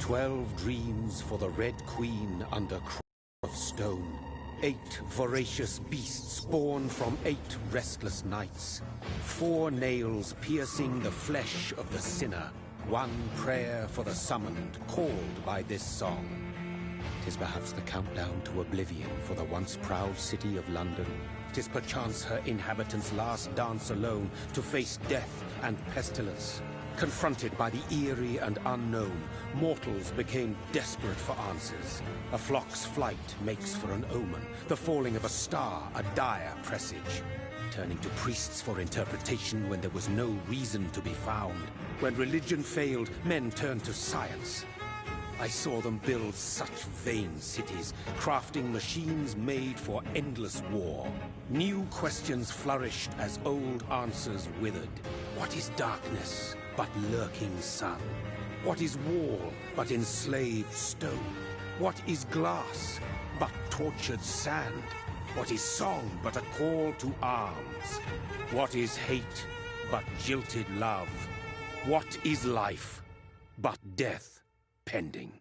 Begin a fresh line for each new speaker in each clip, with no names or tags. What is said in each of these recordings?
12 dreams for the Red Queen under crown of stone. 8 voracious beasts born from 8 restless nights. 4 nails piercing the flesh of the sinner. 1 prayer for the summoned, called by this song. 'Tis perhaps the countdown to oblivion for the once proud city of London. 'Tis perchance her inhabitants' last dance alone to face death and pestilence. Confronted by the eerie and unknown, mortals became desperate for answers. A flock's flight makes for an omen, the falling of a star a dire presage. Turning to priests for interpretation when there was no reason to be found. When religion failed, men turned to science. I saw them build such vain cities, crafting machines made for endless war. New questions flourished as old answers withered. What is darkness but lurking sun? What is wall but enslaved stone? What is glass but tortured sand? What is song but a call to arms? What is hate but jilted love? What is life but death pending?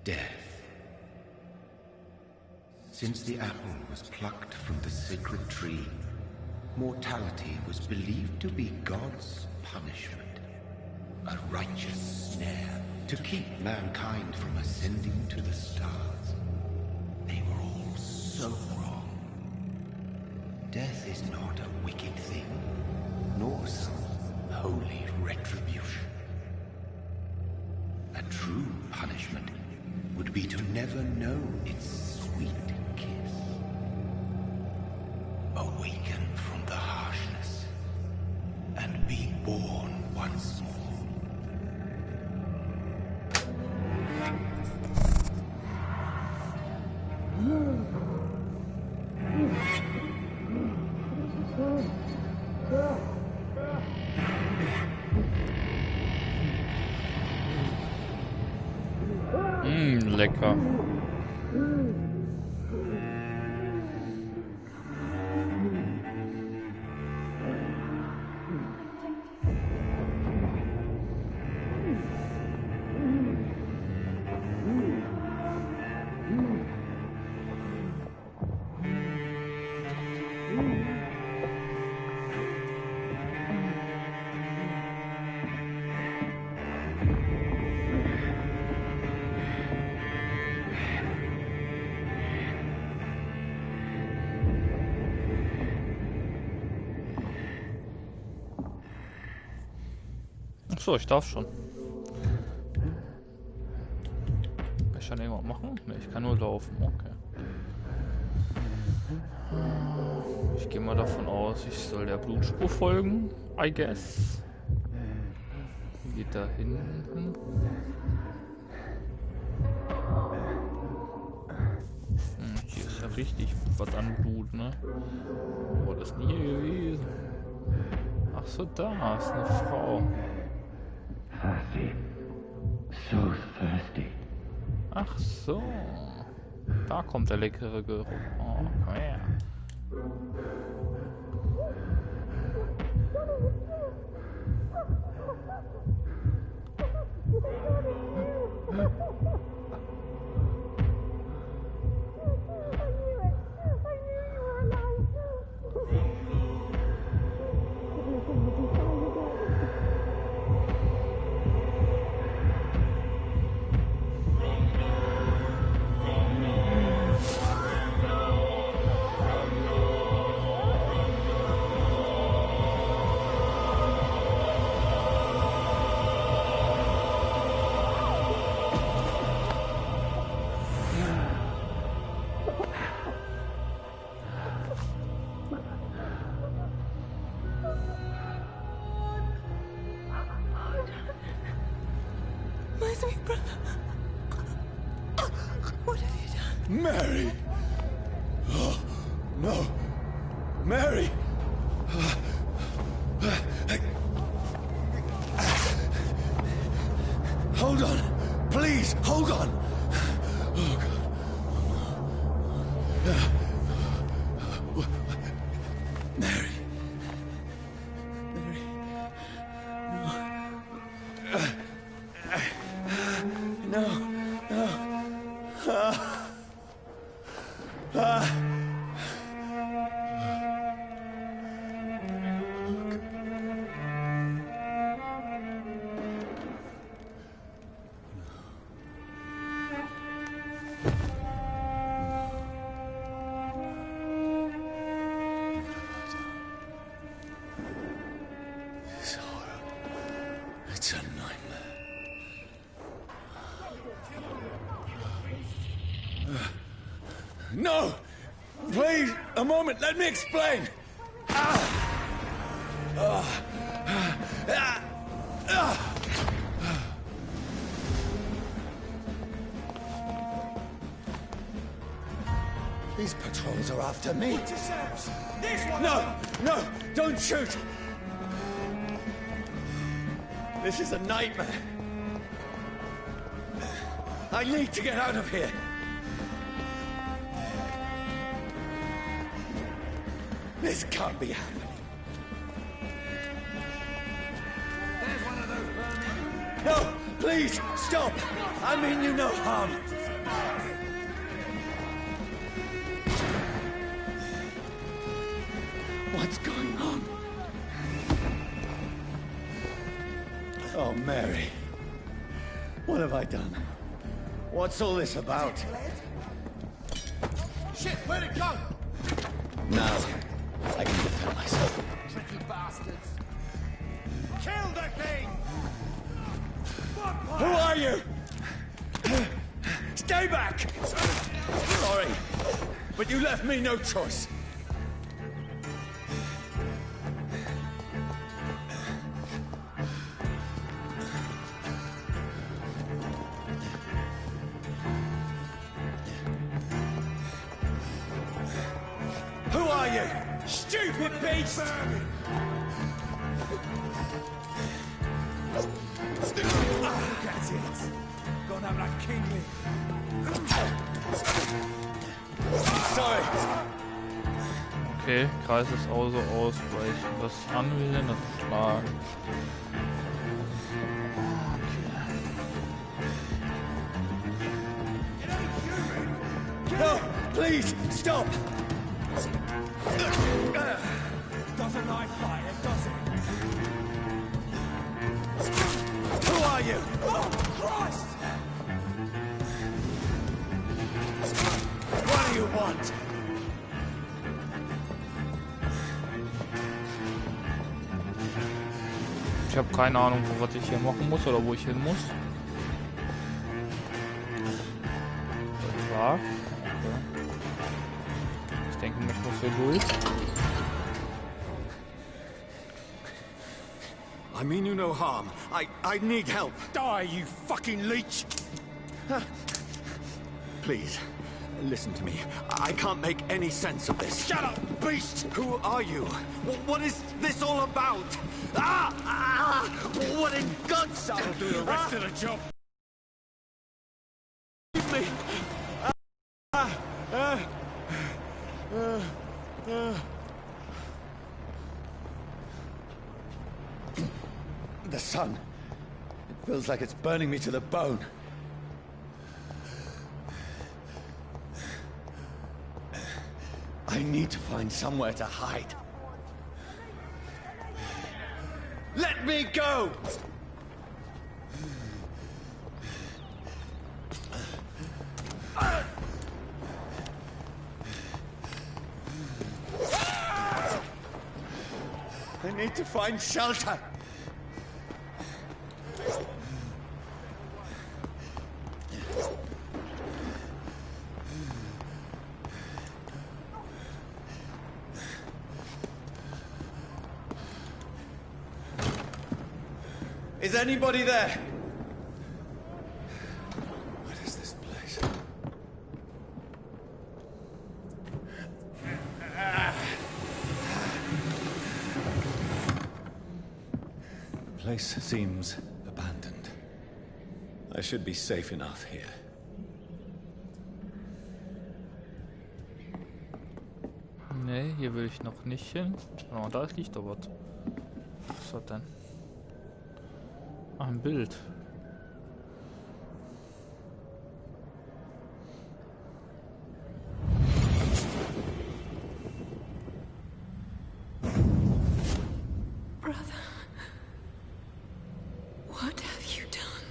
Death. Since the apple was plucked from the sacred tree, mortality was believed to be God's punishment. A righteous snare to keep mankind from ascending to the stars. They were all so wrong. Death is not a wicked thing, nor some holy retribution. A true punishment would be to never know its sweet kiss. Awaken from the harshness and be born once more.
Lecker. So, ich darf schon. Ich kann irgendwas machen? Ne, ich kann nur laufen. Okay. Ich gehe mal davon aus, ich soll der Blutspur folgen. I guess. Wie geht da hinten? Hier ist ja richtig was an Blut, ne? Wo war das nie gewesen? Ach so, da ist eine Frau.
Thirsty. So thirsty.
Ach so. Da kommt der leckere Geruch. Oh, komm her.
Mary! Oh, no! Mary! Hold on! Please, hold on! Oh, God. No! Please, a moment, let me explain! These patrols are after me. This one! No! No! Don't shoot! This is a nightmare. I need to get out of here. This can't be happening. There's one of those vermin. No! Please! Stop! I mean you no harm. What's going on? Oh, Mary. What have I done? What's all this about? Shit, where'd it go? Now, I can defend myself.
Tricky bastards. Kill the king!
Who are you? Stay back! Sorry, but you left me no choice. Who are you? Stupid beast!
Look at it. Gonna have like kingly.
Sorry.
Okay, Kreis ist also ausweichen. Das Anvisieren, das Schlagen.
No, please, stop!
Doesn't like fire, does it?
Who are you?
Oh, Christ!
What do you want?
Ich habe keine Ahnung, was ich hier machen muss oder wo ich hin muss. Okay. Ich denke, ich muss hier durch.
I mean you no harm. I need help.
Die, you fucking leech!
Please, listen to me. I can't make any sense of this.
Shut up, beast!
Who are you? What is this all about? What in God's name?
That'll do the rest of the job.
Leave me. The sun. It feels like it's burning me to the bone. I need to find somewhere to hide. Let me go! I need to find shelter. Is anybody there? What is this place? The place seems abandoned. I should be safe enough here.
Nee, hier will ich noch nicht hin. Oh, da liegt doch was. Was ist das denn? Ach, ein Bild.
Brother, what have you done?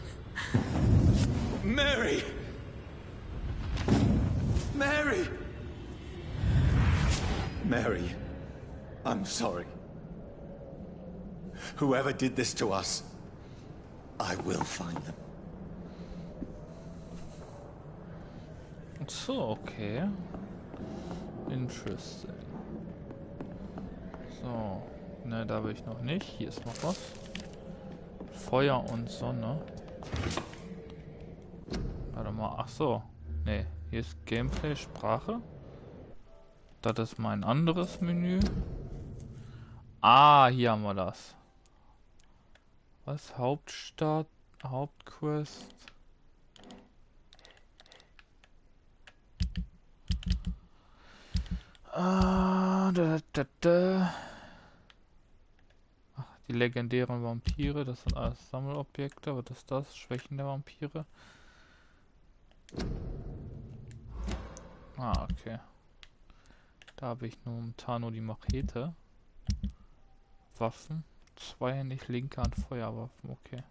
Mary! Mary! Mary, I'm sorry. Whoever did this to us, I will find them.
So, okay. Interesting. So. Ne, da will ich noch nicht. Hier ist noch was. Feuer und Sonne. Warte mal. Ach so. Ne, hier ist Gameplay, Sprache. Das ist mein anderes Menü. Ah, hier haben wir das. Was? Hauptstadt, Hauptquest. Ah, Ach, die legendären Vampire, das sind alles Sammelobjekte. Was ist das? Schwächen der Vampire. Ah, okay. Da habe ich momentan nur die Machete. Waffen. Zweihändig linke Hand Feuerwaffen, okay.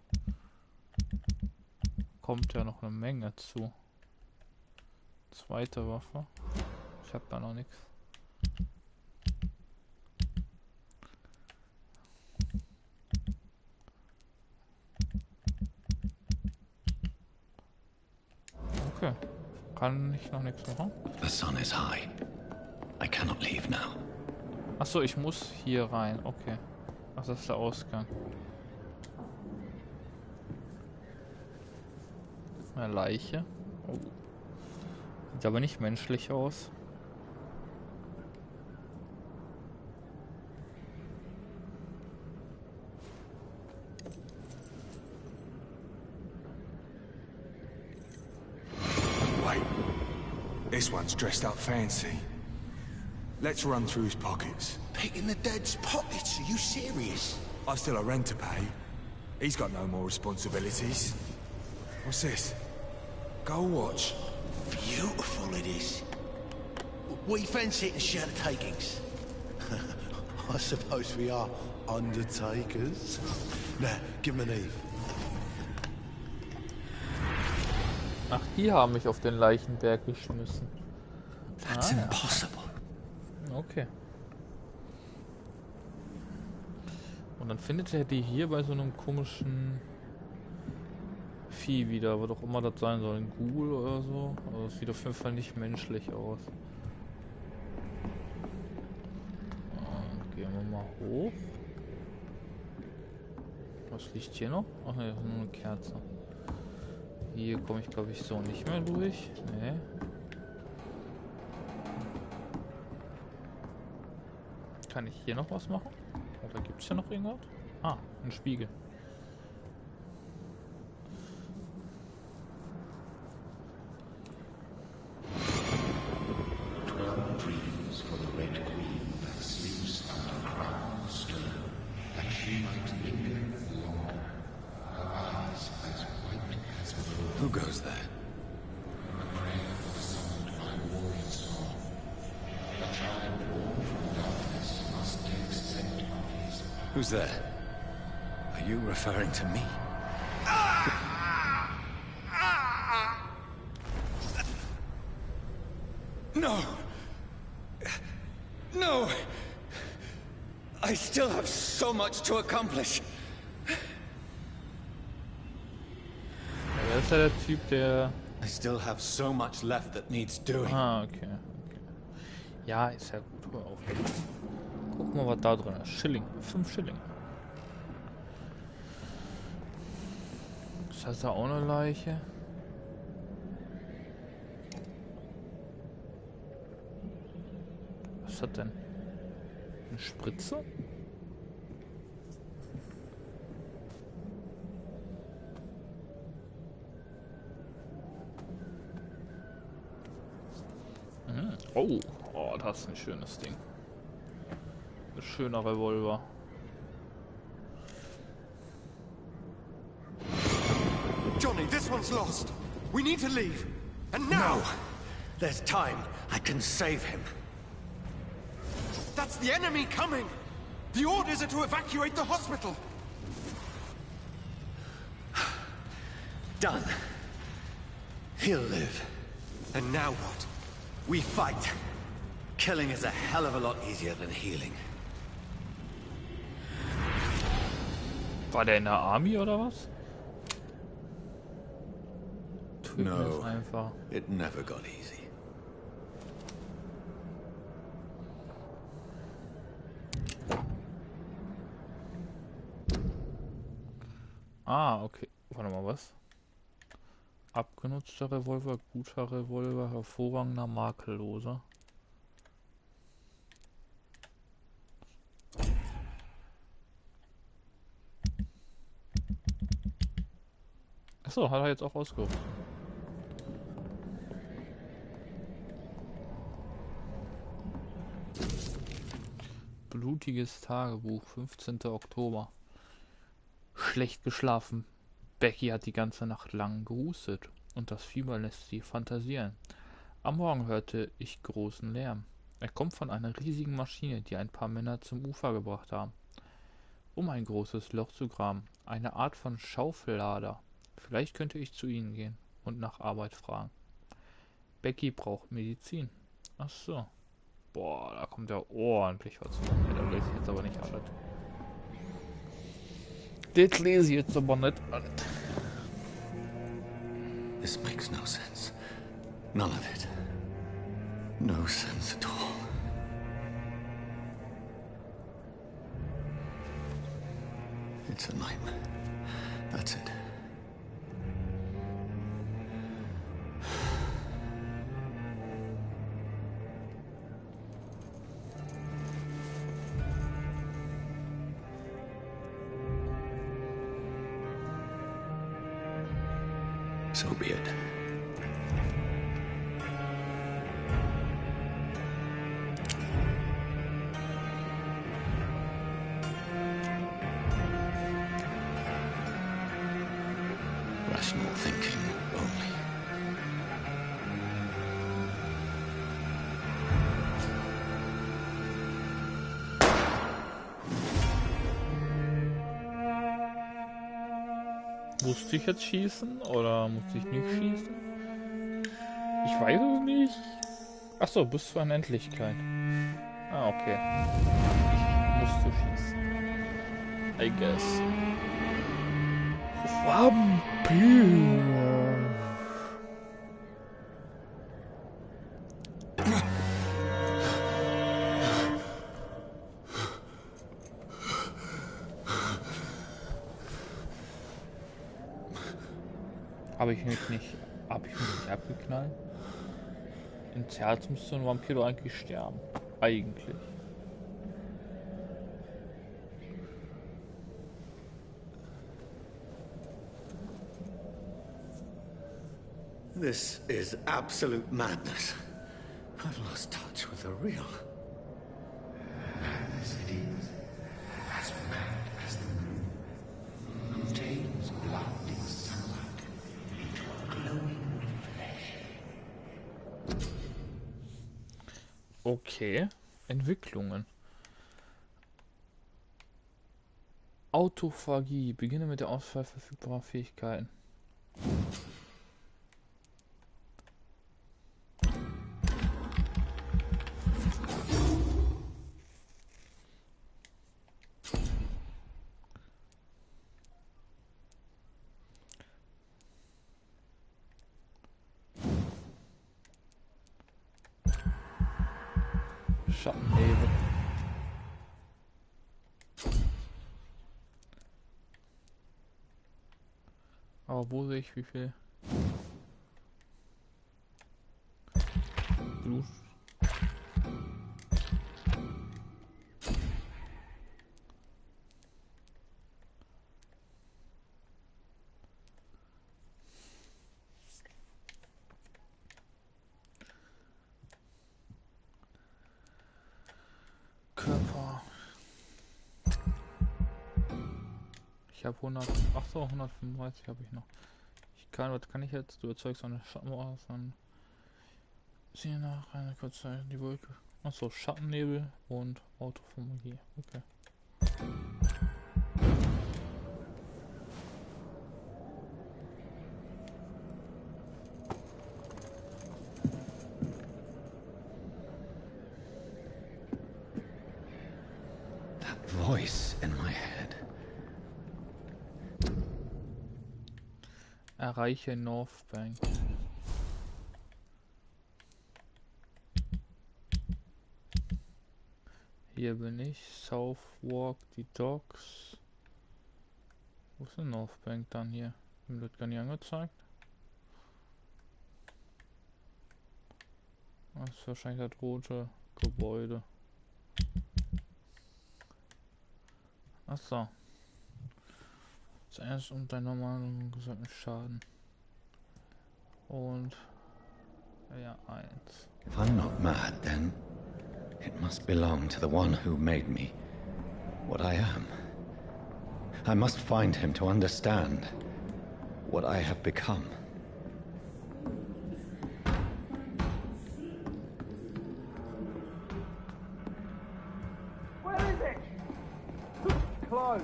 Kommt ja noch eine Menge zu. Zweite Waffe. Ich habe da noch nichts. Okay. Kann ich noch nichts machen?
The sun is high. I cannot leave now.
Achso, ich muss hier rein. Okay. Ach, das ist der Ausgang. Eine Leiche. Oh. Sieht aber nicht menschlich aus.
Wait. This one's dressed up fancy. Let's run through his pockets.
Picking the dead's pockets? Are you serious?
I've still a rent to pay. He's got no more responsibilities. What's this? Gold watch.
Beautiful it is. We fancy it and share the takings. I suppose we are undertakers. Now, give him an Eve.
Ach, die haben mich auf den Leichenberg geschmissen.
That's impossible.
Okay. Und dann findet er die hier bei so einem komischen Vieh wieder, was auch immer das sein soll, ein Ghoul oder so. Also es sieht auf jeden Fall nicht menschlich aus. Und gehen wir mal hoch. Was liegt hier noch? Ach ne, nur eine Kerze. Hier komme ich glaube ich so nicht mehr durch. Nee. Kann ich hier noch was machen? Oder gibt es hier noch irgendwas? Ah, ein Spiegel.
Dreams for the Red Queen that sleeps under crown stone, that she might linger longer, her eyes as white as wool.
Who goes there?
A prayer for the summoned by warrior song. The child born from darkness must take scent of his.
Who's there? Are you referring to me?
No! No! I still have so much to accomplish.
Ja, das ist ja der Typ, der...
I still have so much left that needs doing.
Ah, okay. Ja, ist ja gut. Hör auf. Gucken wir, was da drin ist. Schilling. 5 Schilling. Ist das da auch eine Leiche? Was ist das denn? Eine Spritze? Oh, oh, das ist ein schönes Ding. Ein schöner Revolver.
Johnny, this one's lost. We need to leave. And now!
No! There's time. I can save him.
That's the enemy coming! The orders are to evacuate the hospital!
Done. He'll live. And now what? We fight. Killing is a hell of a lot easier than healing.
War der in der Army oder was?
No,
einfach.
it never got easy.
Ah, okay. Warte mal, was? Abgenutzter Revolver, guter Revolver, hervorragender, makelloser. Achso, hat er jetzt auch ausgerufen. Blutiges Tagebuch, 15. Oktober. Schlecht geschlafen. Becky hat die ganze Nacht lang gehustet und das Fieber lässt sie fantasieren. Am Morgen hörte ich großen Lärm. Er kommt von einer riesigen Maschine, die ein paar Männer zum Ufer gebracht haben, um ein großes Loch zu graben. Eine Art von Schaufellader. Vielleicht könnte ich zu ihnen gehen und nach Arbeit fragen. Becky braucht Medizin. Ach so. Boah, da kommt ja ordentlich was vor. Ja, da lese ich jetzt aber nicht alles. Das lese ich jetzt aber nicht alles.
This makes no sense. None of it. No sense at all. It's a nightmare. That's it. So be it. Rational thinking only.
Musste ich jetzt schießen oder musste ich nicht schießen? Ich weiß es nicht. Achso, bis zur Unendlichkeit. Ah, okay. Ich musste schießen. I guess. Vampyr. Habe ich mich nicht abgeknallt? Ins Herz müsste ein Vampir doch eigentlich sterben. Eigentlich.
This is absolute madness. I've lost touch with the real.
Madness it is, as mad as the moon, contains blinding sunlight into a glowing flesh.
Okay. Entwicklungen. Autophagie. Beginne mit der Auswahl verfügbarer Fähigkeiten. Schattennebel. Aber wo sehe ich wie viel Blut? Körper. Ich habe 100. Ach so, 135 habe ich noch. Was kann ich jetzt? Du erzeugst eine Schattenmauer, dann siehe nach einer kurzen Zeit die Wolke. Achso, Schattennebel und Autophagie. Okay.
That voice in my head.
Erreiche North Bank. Hier bin ich. Southwark, die Docks. Wo ist denn Northbank dann hier? Mir wird gar nicht angezeigt. Das ist wahrscheinlich das rote Gebäude. Achso. Zuerst und dein normalen gesamten Schaden. Und ja, 1.
If I'm not mad, then it must belong to the one who made me what I am. I must find him to understand what I have become.
Where is it? Close.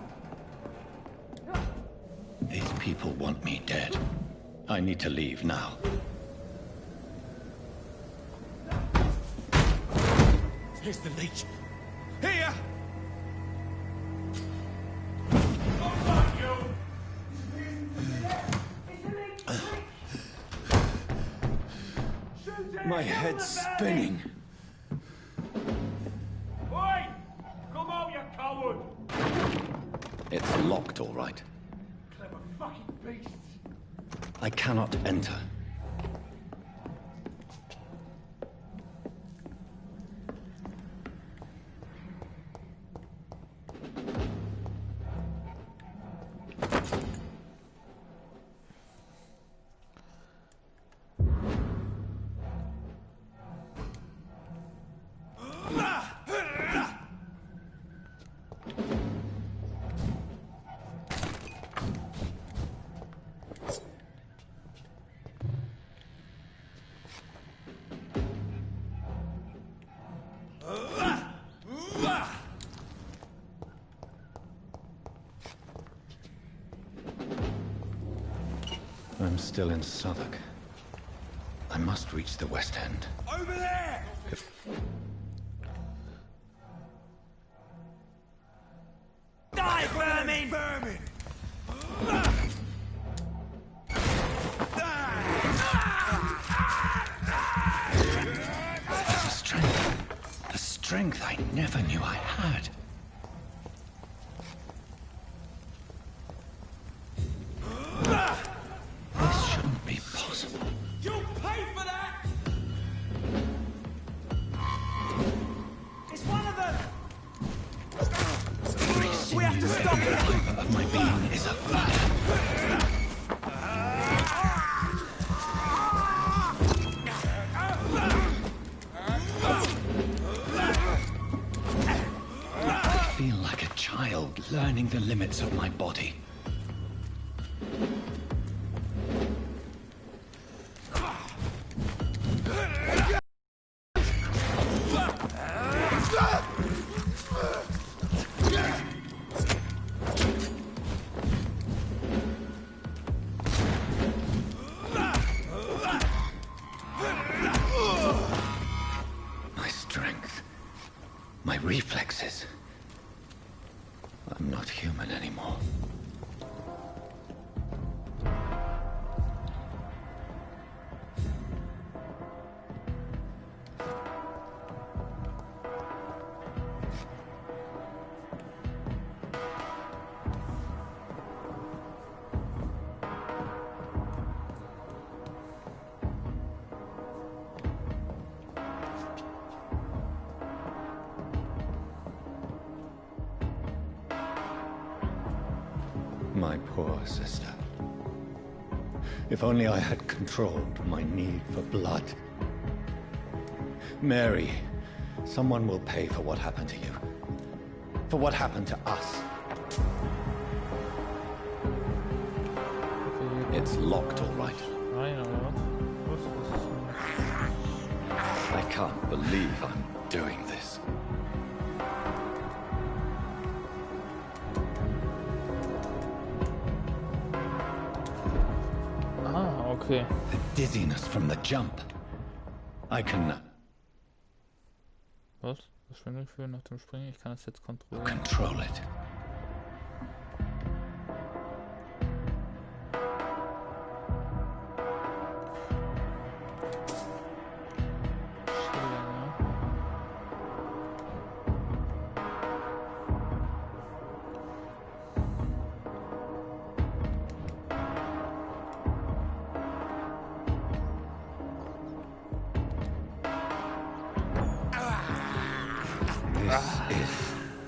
These people want me dead. I need to leave now.
Here's the leech. Here!
My head's spinning.
Oi! Come on, you coward!
It's locked, all right.
Clever fucking beasts!
I cannot enter. I'm still in Southwark. I must reach the West End.
Over there! Die, vermin! Vermin!
The strength I never knew I had. This shouldn't be possible.
You'll pay for that!
It's one of them!
We have to stop it! Every fiber of my being is afire. I feel like a child learning the limits of my body. My strength, my reflexes. I'm not human anymore. My poor sister. If only I had controlled my need for blood. Mary, someone will pay for what happened to you. For what happened to us. It's locked, all right. I can't believe I'm doing this.
Okay.
The dizziness from the jump. I can
Was? Beschleunigung für nach dem Springen? Ich kann das jetzt kontrollieren.
control it.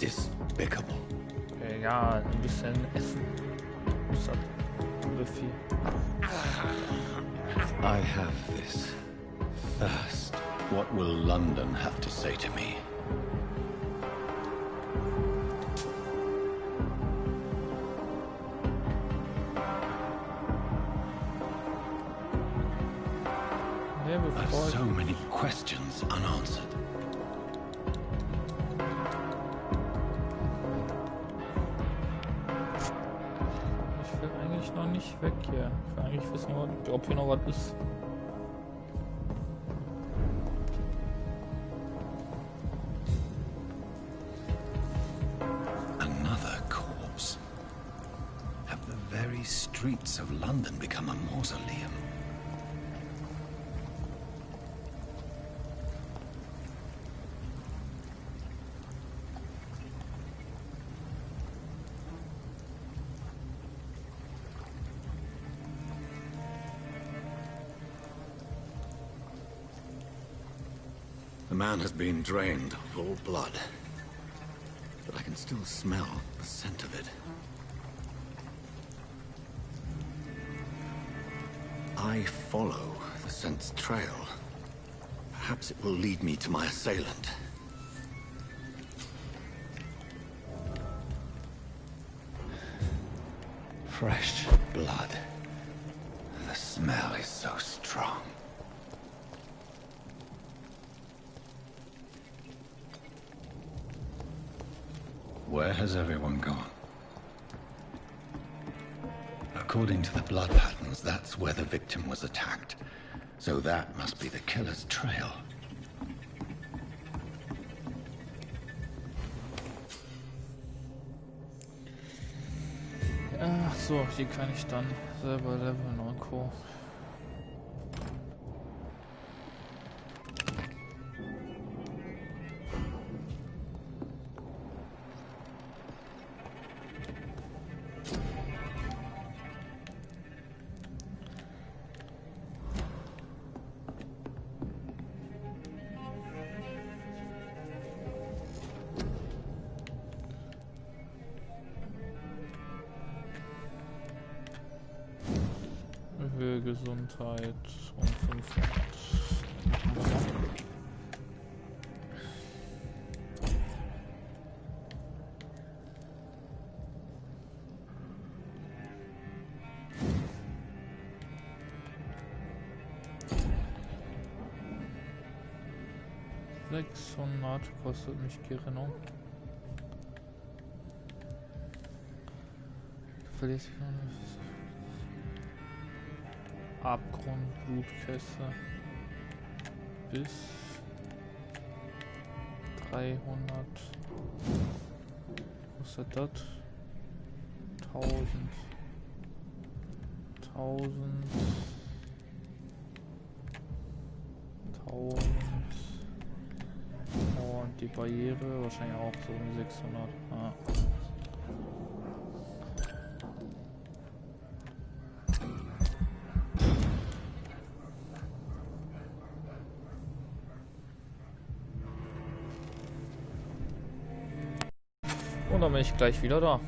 despicable.
Egal, ein bisschen Essen. Statt Buffy.
I have this thirst. What will London have to say to me?
Ja,
I have
bevor
so many questions unanswered.
ich will eigentlich noch nicht weg hier. Ich will eigentlich wissen, ob hier noch was ist.
Another corpse. Have the very streets of London become a mausoleum? The man has been drained of all blood, but I can still smell the scent of it. I follow the scent's trail. Perhaps it will lead me to my assailant. Fresh blood. The smell is so strong. Where has everyone gone? According to the blood patterns, that's where the victim was attacked. So that must be the killer's trail.
Ach so, hier kann ich dann selber leveln und Co. Höhe Gesundheit um 500. $600 kostet mich Gerinnung. Verliert Abgrundblutkesse bis 300. Was ist das? 1000. 1000. 1000. Und die Barriere wahrscheinlich auch so um 600. Ah. Und dann bin ich gleich wieder da.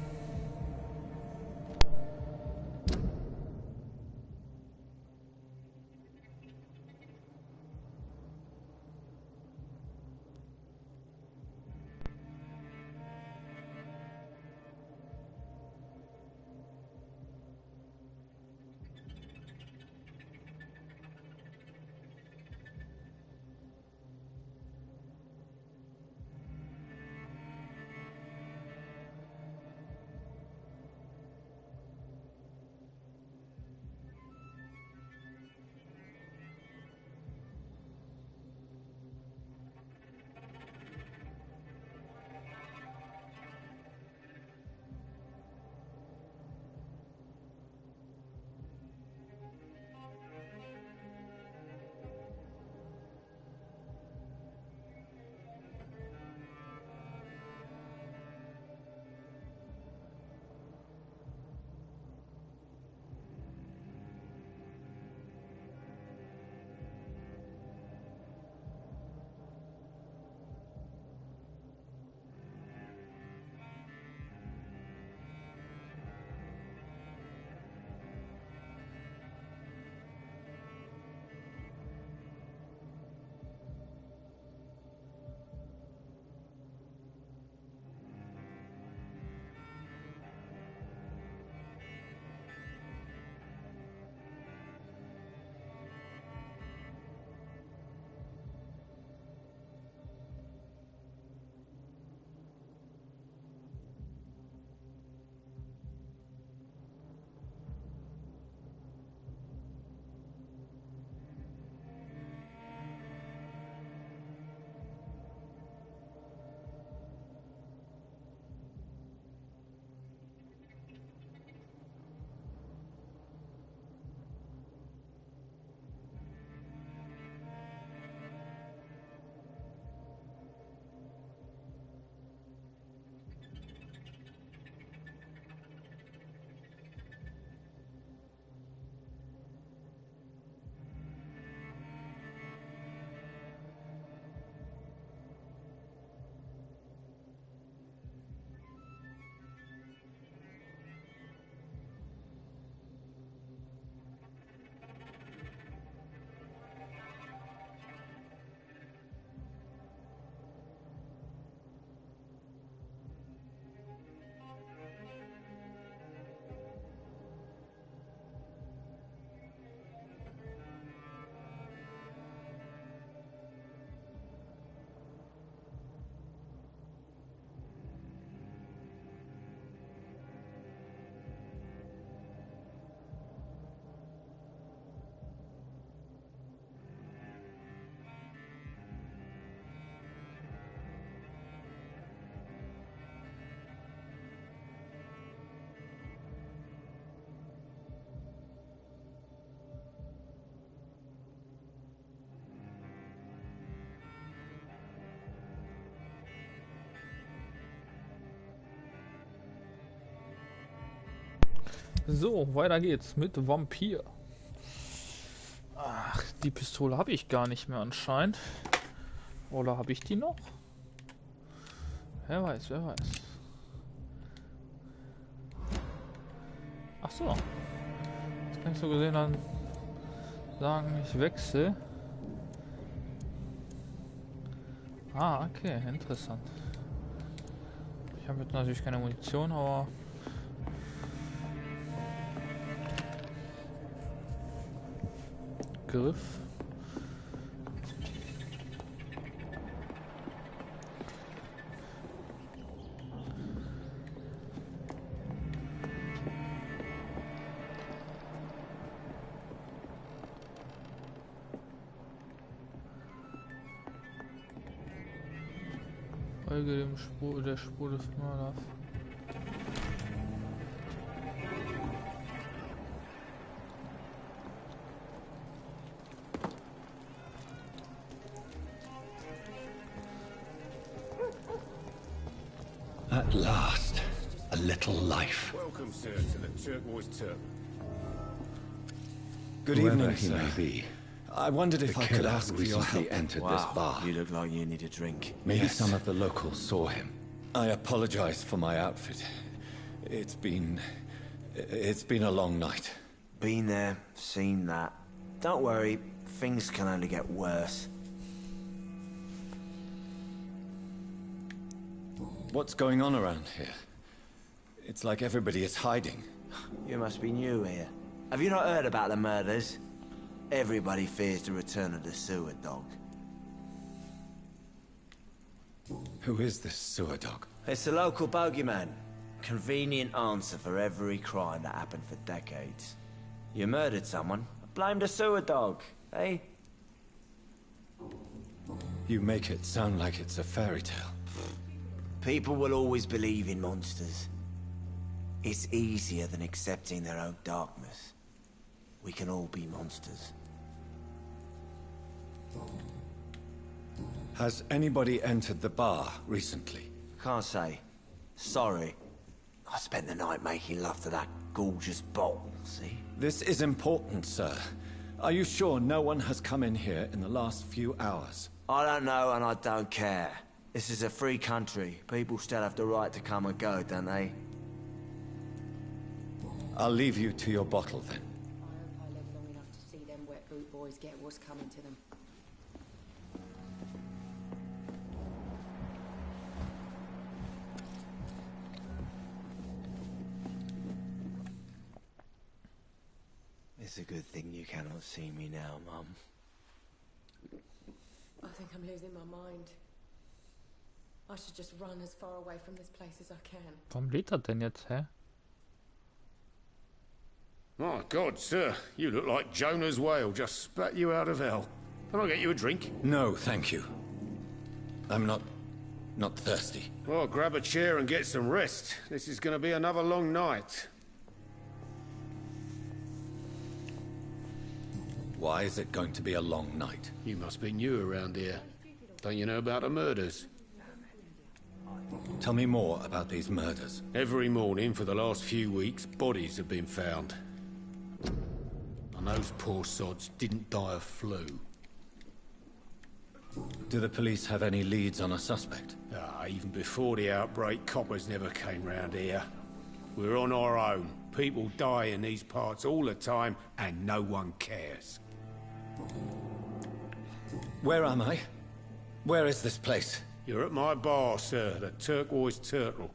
So, weiter geht's mit Vampyr. Ach, die Pistole habe ich gar nicht mehr anscheinend. Oder habe ich die noch? Wer weiß, wer weiß. Ach so. Jetzt kann ich so gesehen dann sagen, ich wechsle. Ah, okay, interessant. Ich habe jetzt natürlich keine Munition, aber Griff. Folge der Spur des Mörders.
At last, a little life.
Welcome, sir, to the Turquoise Turtle.
Good
Whoever
evening,
he
sir.
may be.
I wondered if
The
I could
killer
ask for your
recently
help.
entered this bar.
You look like you need a drink.
Maybe
Yes.
some of the locals saw him.
I apologize for my outfit. It's been a long night.
Been there, seen that. Don't worry, things can only get worse.
What's going on around here? It's like everybody is hiding.
You must be new here. Have you not heard about the murders? Everybody fears the return of the sewer dog.
Who is this sewer dog?
It's the local bogeyman. Convenient answer for every crime that happened for decades. You murdered someone, blame the sewer dog, eh?
You make it sound like it's a fairy tale.
People will always believe in monsters. It's easier than accepting their own darkness. We can all be monsters.
Has anybody entered the bar recently?
Can't say. Sorry. I spent the night making love to that gorgeous bottle, see?
This is important, sir. Are you sure no one has come in here in the last few hours?
I don't know and I don't care. This is a free country. People still have the right to come and go, don't they?
I'll leave you to your bottle then.
I hope I live long enough to see them wet boot boys get what's coming to them.
It's a good thing you cannot see me now, Mum.
I think I'm losing my mind. I should just run as far away from this place as I can.
Warum lädt er denn jetzt, hä?
My God, sir, you look like Jonah's whale just spat you out of hell. Can I get you a drink?
No, thank you. I'm not thirsty.
Well, grab a chair and get some rest. This is going to be another long night.
Why is it going to be a long night?
You must be new around here. Don't you know about the murders?
Tell me more about these murders.
Every morning for the last few weeks, bodies have been found. And those poor sods didn't die of flu.
Do the police have any leads on a suspect?
Even before the outbreak, coppers never came round here. We're on our own. People die in these parts all the time, and no one cares.
Where am I? Where is this place?
You're at my bar, sir, the Turquoise Turtle.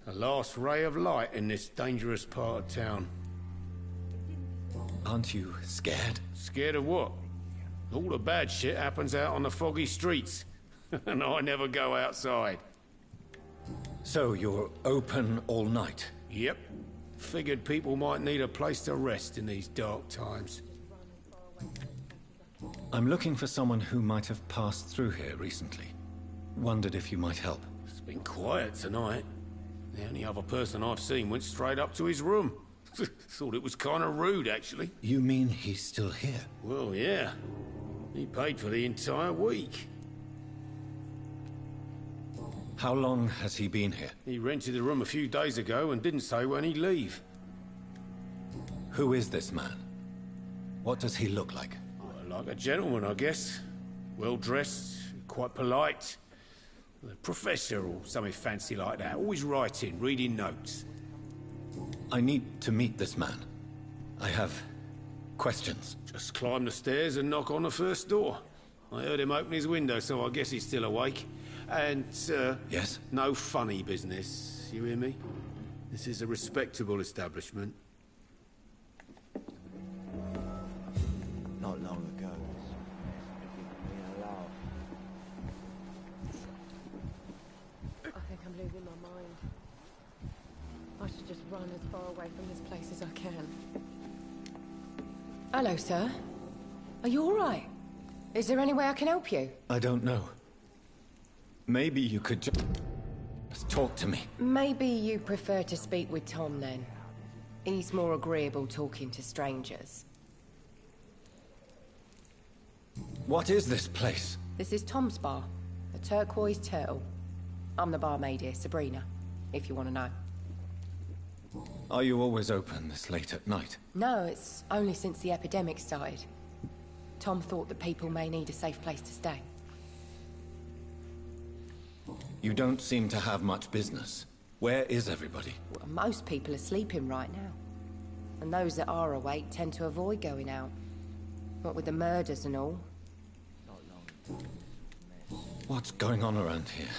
The last ray of light in this dangerous part of town.
Aren't you scared?
Scared of what? All the bad shit happens out on the foggy streets. And I never go outside.
So you're open all night?
Yep. Figured people might need a place to rest in these dark times.
I'm looking for someone who might have passed through here recently. Wondered if you might help.
It's been quiet tonight. The only other person I've seen went straight up to his room. Thought it was kind of rude, actually.
You mean he's still here?
Well, yeah. He paid for the entire week.
How long has he been here?
He rented the room a few days ago and didn't say when he'd leave.
Who is this man? What does he look like?
Well, like a gentleman, I guess. Well-dressed, quite polite. A professor or something fancy like that. Always writing, reading notes.
I need to meet this man. I have questions.
Just climb the stairs and knock on the first door. I heard him open his window, so I guess he's still awake. And,
Yes?
no funny business. You hear me? This is a respectable establishment.
Not long ago, this gave me a laugh.
I think I'm losing my mind. I should just run as far away from this place as I can. Hello, sir. Are you all right? Is there any way I can help you?
I don't know. Maybe you could just talk to me.
Maybe you prefer to speak with Tom, then. He's more agreeable talking to strangers.
What is this place?
This is Tom's bar, the Turquoise Turtle. I'm the barmaid here, Sabrina, if you want to know.
Are you always open this late at night?
No, it's only since the epidemic started. Tom thought that people may need a safe place to stay.
You don't seem to have much business. Where is everybody?
Well, most people are sleeping right now. And those that are awake tend to avoid going out. What with the murders and all.
What's going on around here?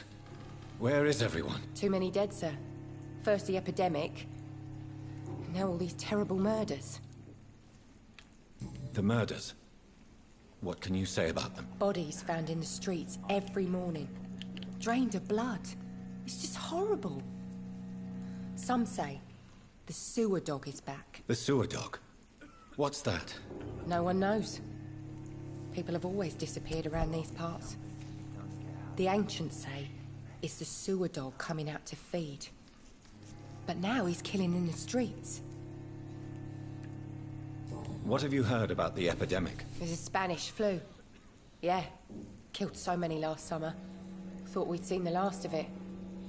Where is everyone?
Too many dead, sir. First the epidemic, now all these terrible murders.
The murders? What can you say about them?
Bodies found in the streets every morning. Drained of blood. It's just horrible. Some say the sewer dog is back.
The sewer dog? What's that?
No one knows. People have always disappeared around these parts. The ancients say it's the sewer dog coming out to feed. But now he's killing in the streets.
What have you heard about the epidemic?
There's a Spanish flu. Yeah. Killed so many last summer. Thought we'd seen the last of it.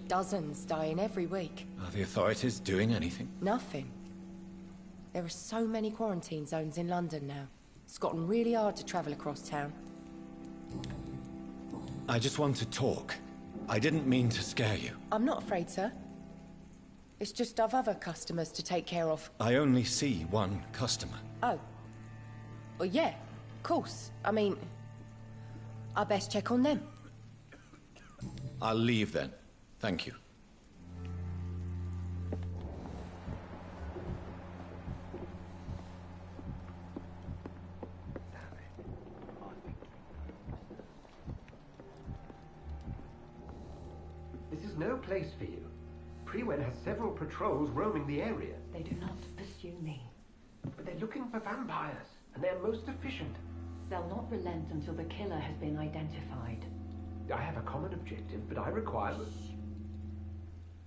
Dozens dying every week.
Are the authorities doing anything?
Nothing. There are so many quarantine zones in London now. It's gotten really hard to travel across town.
I just want to talk. I didn't mean to scare you.
I'm not afraid, sir. It's just I've other customers to take care of.
I only see one customer.
Oh. Well, yeah, of course. I mean, I best check on them.
I'll leave then. Thank you.
This is no place for you. Prewen has several patrols roaming the area.
They do not pursue me.
But they're looking for vampires, and they're most efficient.
They'll not relent until the killer has been identified.
I have a common objective, but I require...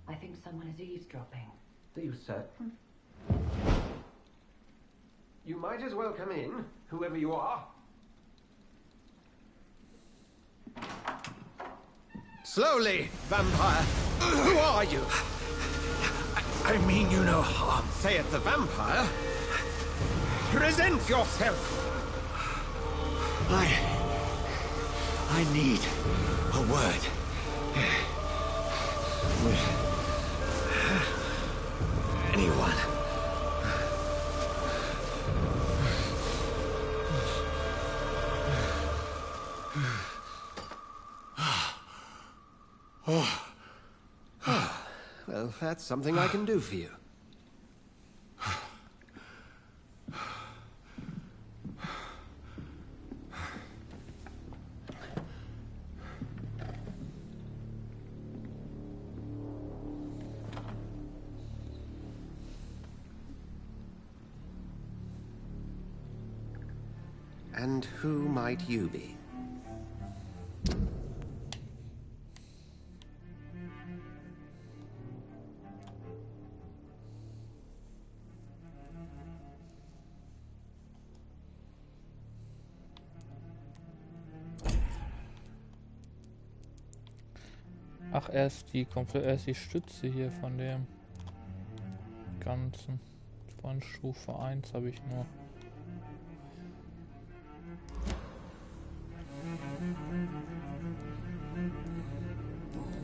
I think someone is eavesdropping.
Are you certain? You might as well come in, whoever you are.
Slowly, vampire! Who are you?
I mean you no harm.
Saith the vampire. Present yourself!
I need a word. With anyone.
Well, that's something I can do for you. And who might you be?
Ach, er ist die Stütze hier von dem Ganzen. Von Stufe 1 habe ich nur.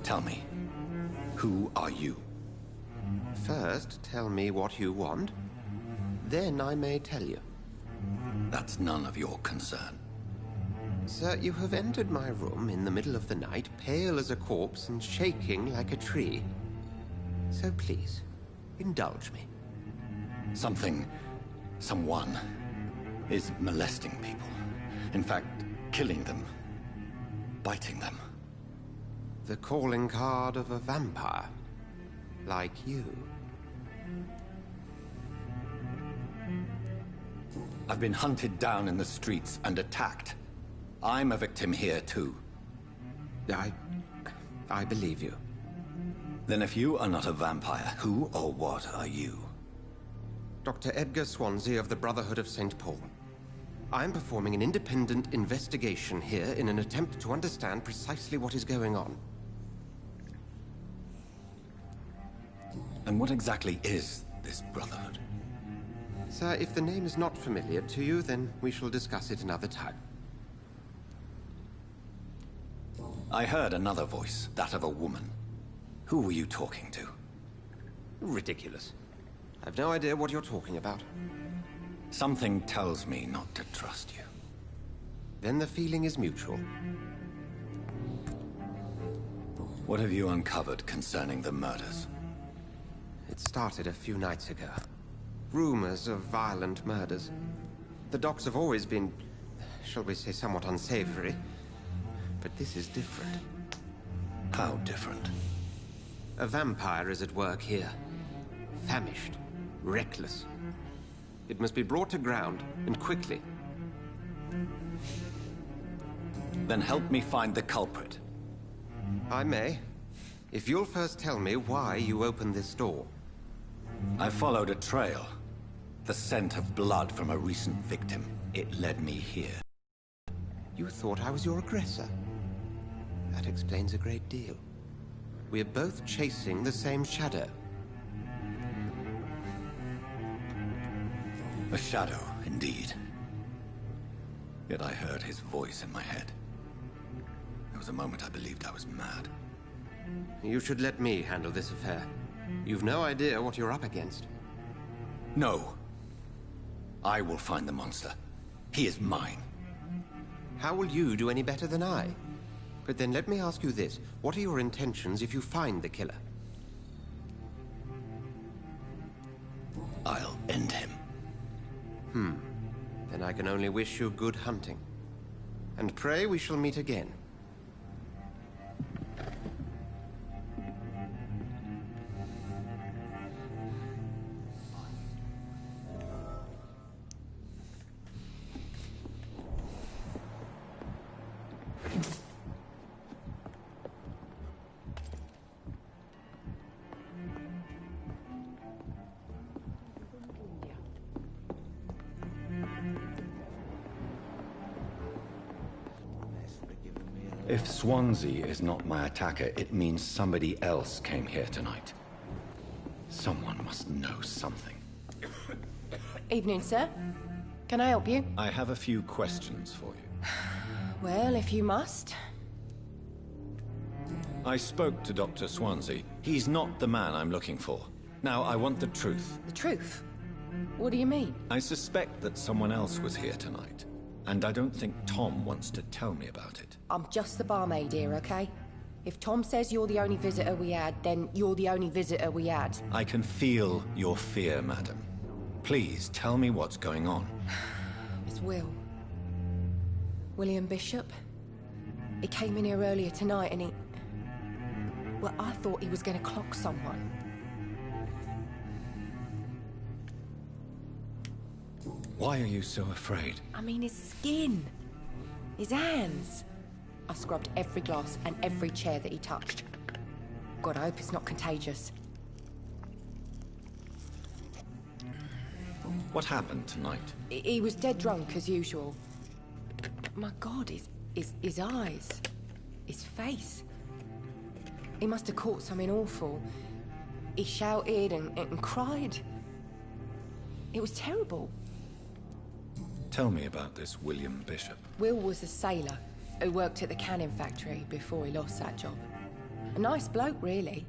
Tell me, who are you?
First, tell me what you want. Then I may tell you.
That's none of your concern.
Sir, you have entered my room in the middle of the night, pale as a corpse and shaking like a tree. So please, indulge me.
Someone is molesting people. In fact, killing them. Biting them.
The calling card of a vampire. Like you.
I've been hunted down in the streets and attacked. I'm a victim here too.
I believe you.
Then if you are not a vampire, who or what are you?
Dr. Edgar Swansea of the Brotherhood of St. Paul. I'm performing an independent investigation here in an attempt to understand precisely what is going on.
And what exactly is this Brotherhood?
Sir, if the name is not familiar to you, then we shall discuss it another time.
I heard another voice, that of a woman. Who were you talking to?
Ridiculous. I've no idea what you're talking about.
Something tells me not to trust you.
Then the feeling is mutual.
What have you uncovered concerning the murders?
It started a few nights ago. Rumors of violent murders. The docks have always been, shall we say, somewhat unsavory. But this is different.
How different?
A vampire is at work here. Famished. Reckless. It must be brought to ground, and quickly.
Then help me find the culprit.
I may. If you'll first tell me why you opened this door.
I followed a trail. The scent of blood from a recent victim. It led me here.
You thought I was your aggressor. That explains a great deal. We're both chasing the same shadow.
A shadow, indeed. Yet I heard his voice in my head. There was a moment I believed I was mad.
You should let me handle this affair. You've no idea what you're up against.
No. I will find the monster. He is mine.
How will you do any better than I? But then let me ask you this. What are your intentions if you find the killer?
I'll end him.
Then I can only wish you good hunting. And pray we shall meet again.
If Swansea is not my attacker, it means somebody else came here tonight. Someone must know something.
Evening, sir. Can I help you?
I have a few questions for you.
Well, if you must.
I spoke to Dr. Swansea. He's not the man I'm looking for. Now, I want the truth.
The truth? What do you mean?
I suspect that someone else was here tonight. And I don't think Tom wants to tell me about it.
I'm just the barmaid here, okay? If Tom says you're the only visitor we had, then you're the only visitor we had.
I can feel your fear, madam. Please, tell me what's going on.
It's Will. William Bishop. He came in here earlier tonight and he... Well, I thought he was going to clock someone.
Why are you so afraid?
I mean, his skin. His hands. I scrubbed every glass and every chair that he touched. God, I hope it's not contagious.
What happened tonight?
He was dead drunk, as usual. My God, his eyes. His face. He must have caught something awful. He shouted and cried. It was terrible.
Tell me about this William Bishop.
Will was a sailor who worked at the cannon factory before he lost that job. A nice bloke, really.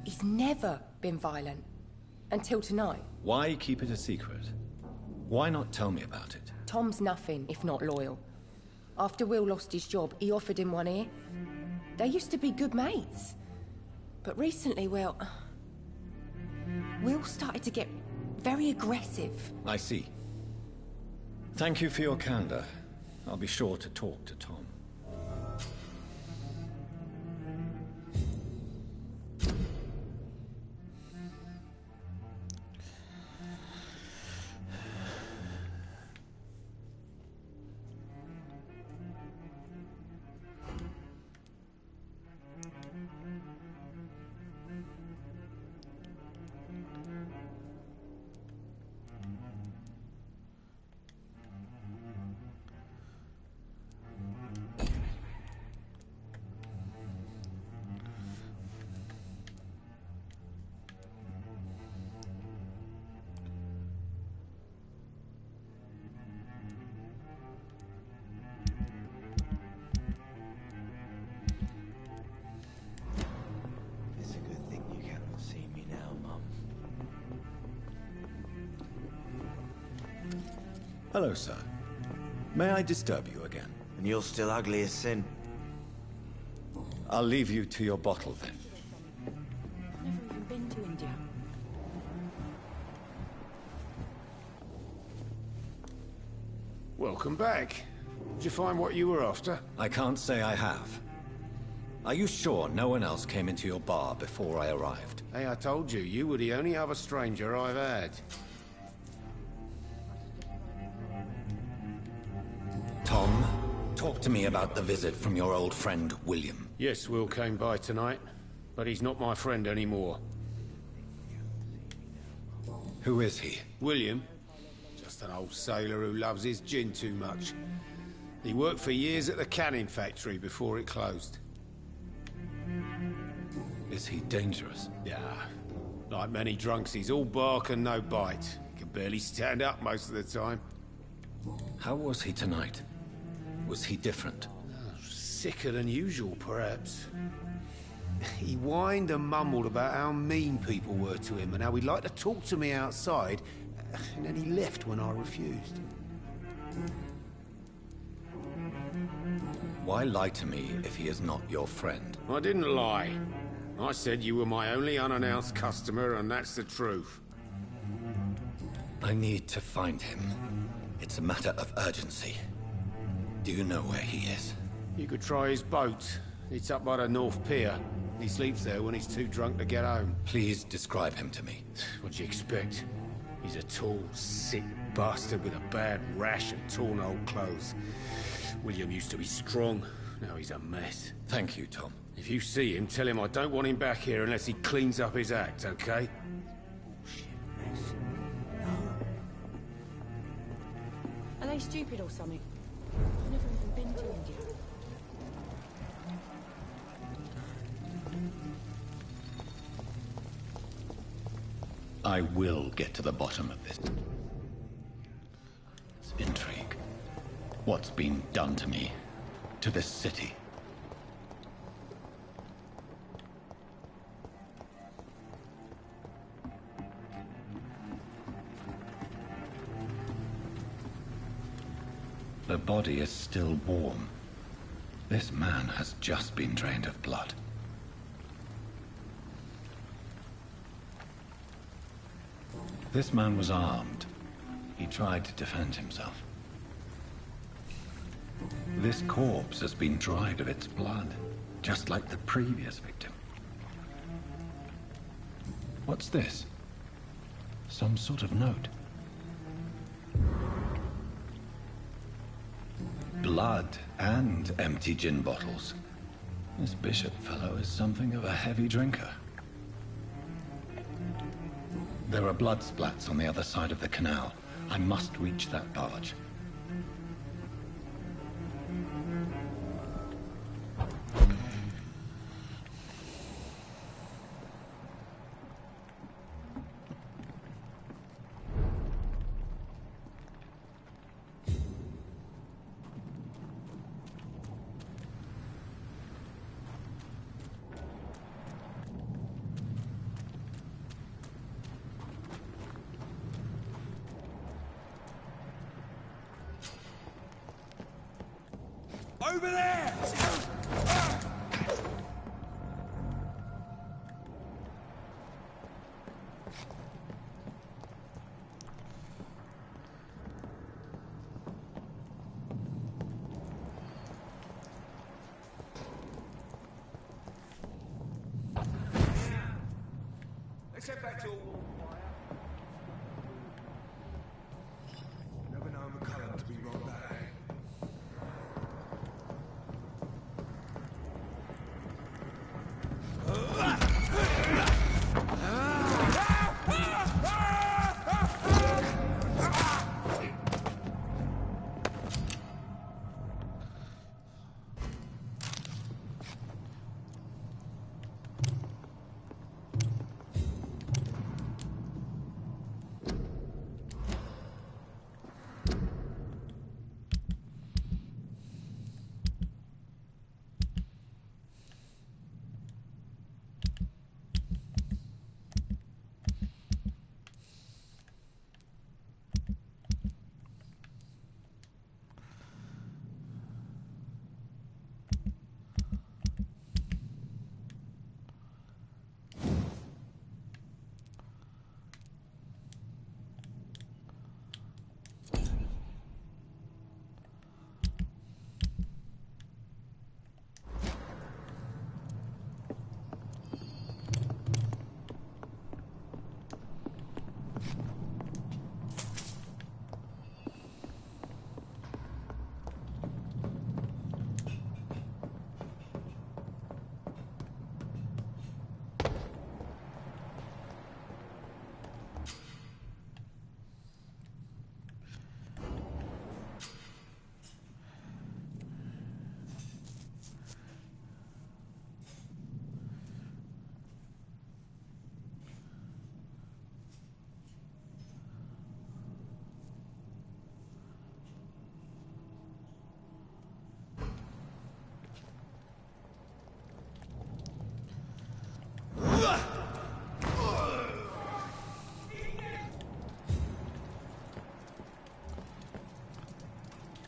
He's never been violent. Until tonight.
Why keep it a secret? Why not tell me about it?
Tom's nothing if not loyal. After Will lost his job, he offered him one ear. They used to be good mates. But recently, well... Will started to get very aggressive.
I see. Thank you for your candor. I'll be sure to talk to Tom. Hello, sir. May I disturb you again?
And you're still ugly as sin.
I'll leave you to your bottle, then.
I've never even been to India.
Welcome back. Did you find what you were after?
I can't say I have. Are you sure no one else came into your bar before I arrived?
Hey, I told you, you were the only other stranger I've had.
Tom, talk to me about the visit from your old friend, William.
Yes, Will came by tonight, but he's not my friend anymore.
Who is he?
William? Just an old sailor who loves his gin too much. He worked for years at the canning factory before it closed.
Is he dangerous?
Yeah. Like many drunks, he's all bark and no bite. He can barely stand up most of the time.
How was he tonight? Was he different?
Sicker than usual, perhaps. He whined and mumbled about how mean people were to him and how he'd like to talk to me outside, and then he left when I refused.
Why lie to me if he is not your friend?
I didn't lie. I said you were my only unannounced customer, and that's the truth.
I need to find him. It's a matter of urgency. Do you know where he is?
You could try his boat. It's up by the North Pier. He sleeps there when he's too drunk to get home.
Please describe him to me.
What do you expect? He's a tall, sick bastard with a bad rash and torn old clothes. William used to be strong. Now he's a mess.
Thank you, Tom.
If you see him, tell him I don't want him back here unless he cleans up his act, okay?
Are they stupid or something? I've never even been to India.
I will get to the bottom of this. It's intrigue. What's been done to me? To this city? The body is still warm. This man has just been drained of blood. This man was armed. He tried to defend himself. This corpse has been dried of its blood, just like the previous victim. What's this? Some sort of note. Blood and empty gin bottles. This Bishop fellow is something of a heavy drinker. There are blood splats on the other side of the canal. I must reach that barge.
Over there! Let's head back to a warm fire. Never known McCullum to be wrong that way.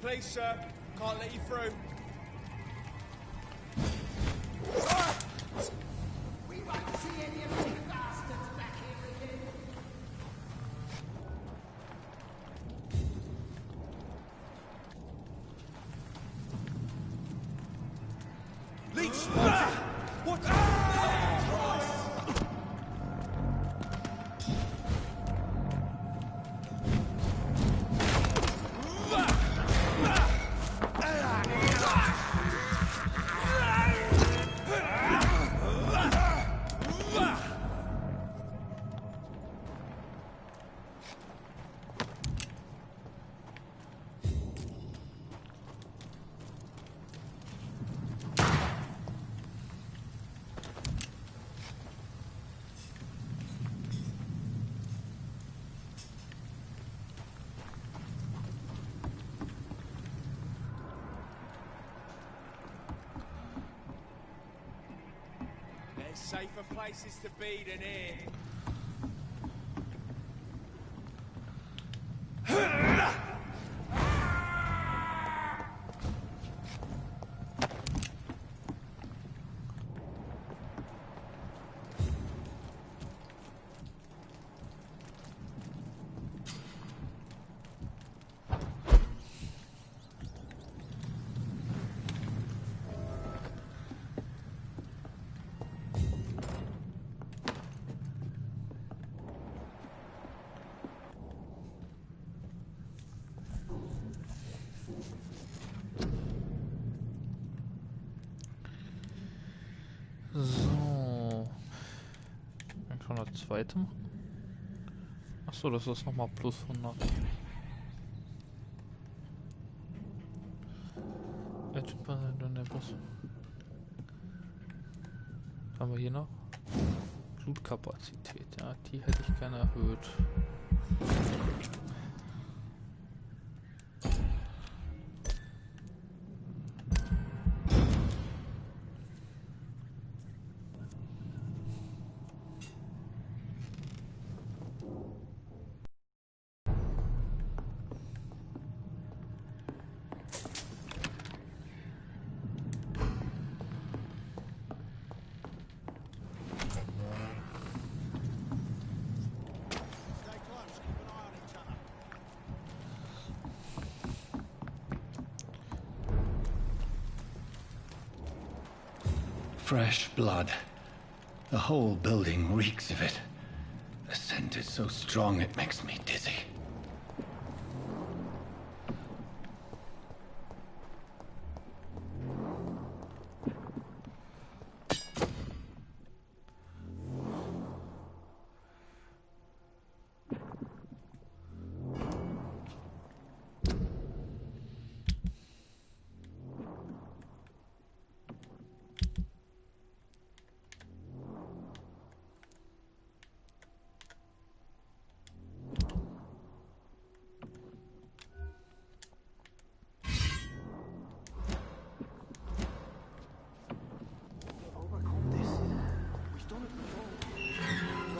Please, sir. Can't let you through.
We won't see any of you bastards back here again.
Leech spotted! What? There's safer places to be than here.
So. Dann kann man das zweite machen. Achso, das ist nochmal plus 100. Haben wir hier noch? Blutkapazität, ja, die hätte ich gerne erhöht.
Fresh blood. The whole building reeks of it. The scent is so strong it makes me dizzy.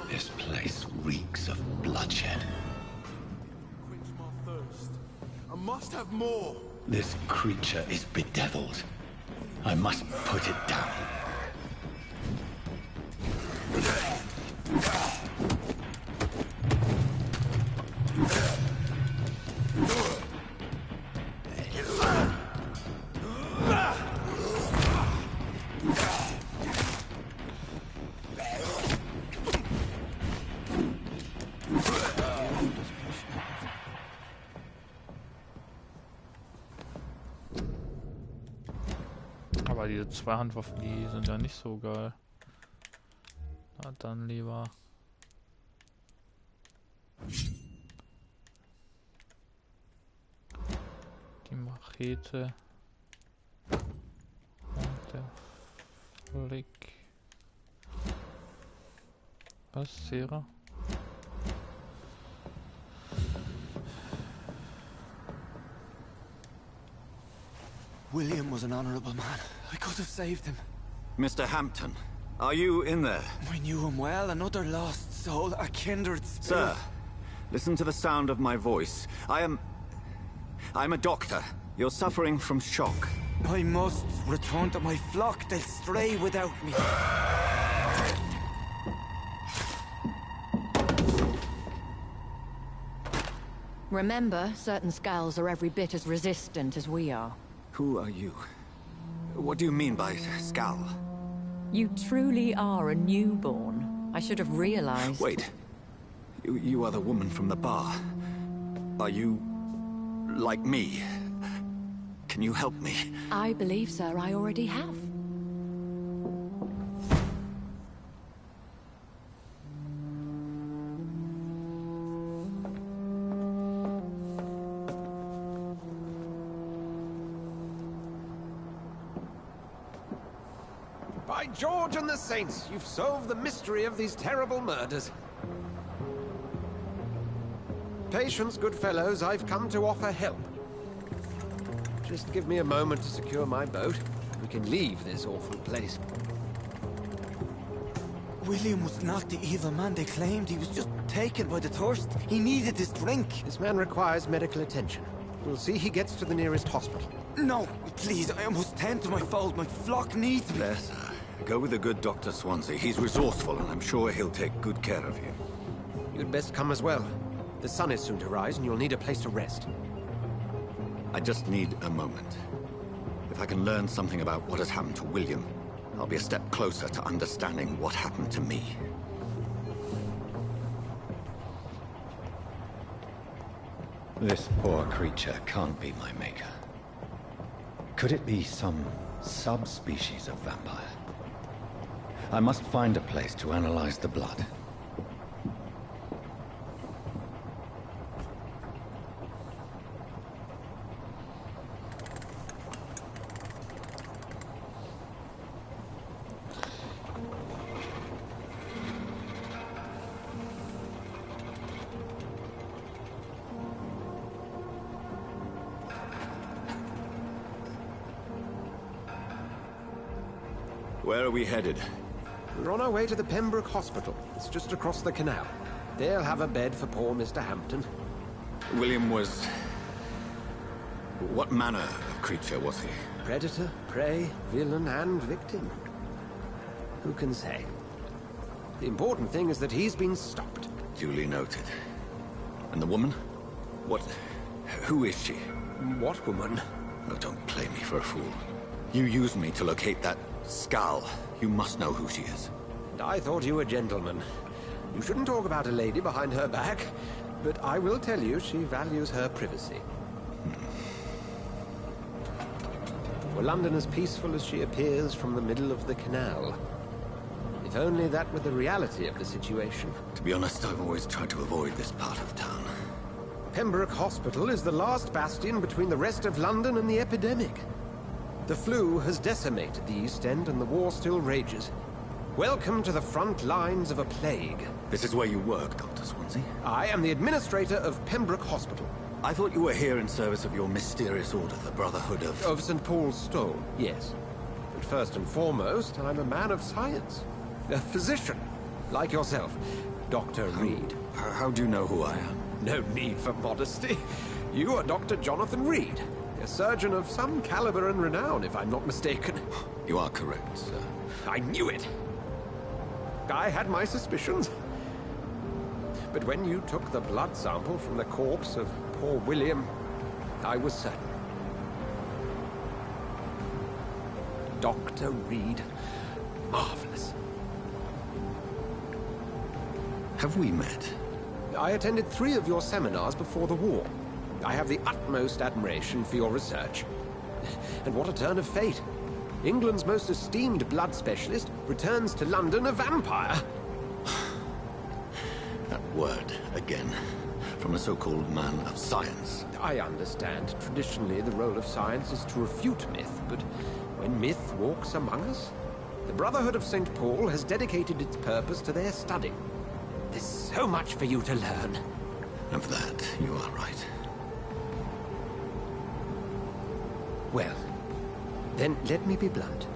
This place reeks of bloodshed.
Quench my thirst. I must have more.
This creature is bedeviled. I must put it down.
Aber diese Zweihandwaffen, die sind ja nicht so geil. Na, dann lieber die Machete und der Flick. Was, Sarah?
William was an honorable man. I could have saved him.
Mr. Hampton, are you in there?
I knew him well, another lost soul, a kindred spirit.
Sir, listen to the sound of my voice. I'm a doctor. You're suffering from shock.
I must return to my flock. They'll stray without me.
Remember, certain skulls are every bit as resistant as we are.
Who are you? What do you mean by skull?
You truly are a newborn. I should have realized.
Wait. You are the woman from the bar. Are you like me? Can you help me?
I believe, sir, I already have.
By George and the Saints, you've solved the mystery of these terrible murders. Patience, good fellows, I've come to offer help. Just give me a moment to secure my boat. We can leave this awful place.
William was not the evil man they claimed. He was just taken by the thirst. He needed this drink.
This man requires medical attention. We'll see he gets to the nearest hospital.
No, please, I must tend to my fold. My flock needs me.
There, sir. Go with the good Dr. Swansea. He's resourceful, and I'm sure he'll take good care of you.
You'd best come as well. The sun is soon to rise, and you'll need a place to rest.
I just need a moment. If I can learn something about what has happened to William, I'll be a step closer to understanding what happened to me. This poor creature can't be my maker. Could it be some subspecies of vampire? I must find a place to analyze the blood. Where are we headed?
We're on our way to the Pembroke Hospital. It's just across the canal. They'll have a bed for poor Mr. Hampton.
William was... what manner of creature was he?
Predator, prey, villain, and victim. Who can say? The important thing is that he's been stopped.
Duly noted. And the woman? What... who is she?
What woman?
Oh, don't play me for a fool. You used me to locate that skull. You must know who she is.
I thought you a gentleman. You shouldn't talk about a lady behind her back, but I will tell you she values her privacy. Were London as peaceful as she appears from the middle of the canal? If only that were the reality of the situation.
To be honest, I've always tried to avoid this part of town.
Pembroke Hospital is the last bastion between the rest of London and the epidemic. The flu has decimated the East End and the war still rages. Welcome to the front lines of a plague.
This is where you work, Dr. Swansea?
I am the administrator of Pembroke Hospital.
I thought you were here in service of your mysterious order, the Brotherhood of...
Of St. Paul's Stone, yes. But first and foremost, I'm a man of science. A physician, like yourself, Dr. Reed.
How do you know who I am?
No need for modesty. You are Dr. Jonathan Reed, a surgeon of some caliber and renown, if I'm not mistaken.
You are correct, sir.
I knew it. I had my suspicions. But when you took the blood sample from the corpse of poor William, I was certain. Dr. Reed. Marvelous.
Have we met?
I attended 3 of your seminars before the war. I have the utmost admiration for your research. And what a turn of fate. England's most esteemed blood specialist returns to London a vampire.
That word, again. From a so-called man of science.
I understand. Traditionally, the role of science is to refute myth, but when myth walks among us, the Brotherhood of St. Paul has dedicated its purpose to their study. There's so much for you to learn.
Of that, you are right.
Well, then let me be blunt.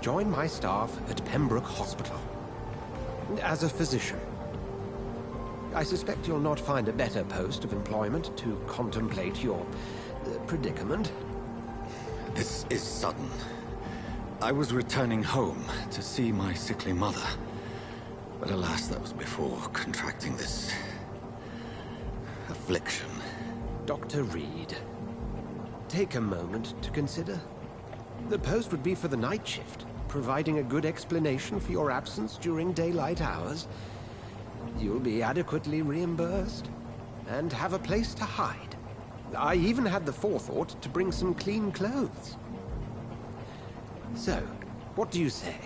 Join my staff at Pembroke Hospital. As a physician. I suspect you'll not find a better post of employment to contemplate your predicament.
This is sudden. I was returning home to see my sickly mother. But alas, that was before contracting this... affliction.
Dr. Reed, take a moment to consider. The post would be for the night shift, providing a good explanation for your absence during daylight hours. You'll be adequately reimbursed, and have a place to hide. I even had the forethought to bring some clean clothes. So, what do you say?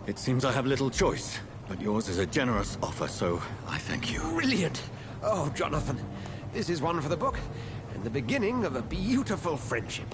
It seems I have little choice, but yours is a generous offer, so I thank you.
Brilliant! Oh, Jonathan, this is one for the book, and the beginning of a beautiful friendship.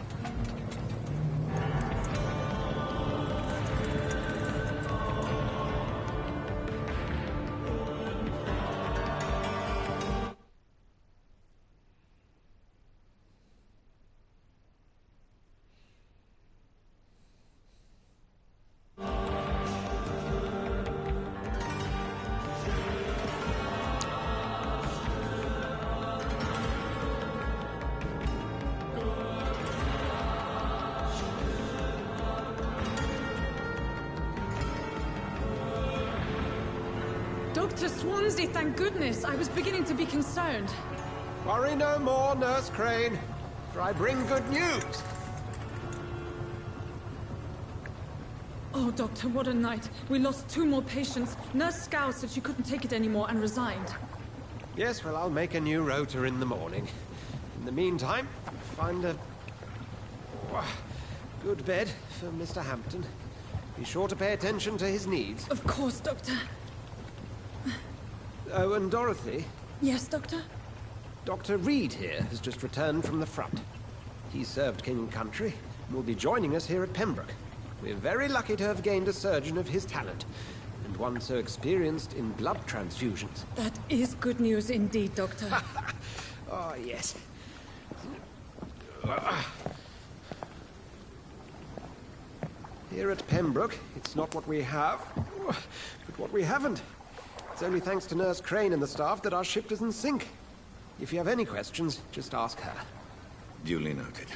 Dr. Swansea, thank goodness. I was beginning to be concerned.
Worry no more, Nurse Crane, for I bring good news.
Oh, Doctor, what a night. We lost 2 more patients. Nurse Scow said she couldn't take it anymore and resigned.
Yes, well, I'll make a new rota in the morning. In the meantime, find a... good bed for Mr. Hampton. Be sure to pay attention to his needs.
Of course, Doctor.
Oh, and Dorothy?
Yes, Doctor?
Dr. Reed here has just returned from the front. He served King and Country and will be joining us here at Pembroke. We're very lucky to have gained a surgeon of his talent, and one so experienced in blood transfusions.
That is good news indeed, Doctor.
Oh, yes. Here at Pembroke, it's not what we have, but what we haven't. It's only thanks to Nurse Crane and the staff that our ship doesn't sink. If you have any questions, just ask her.
Duly noted.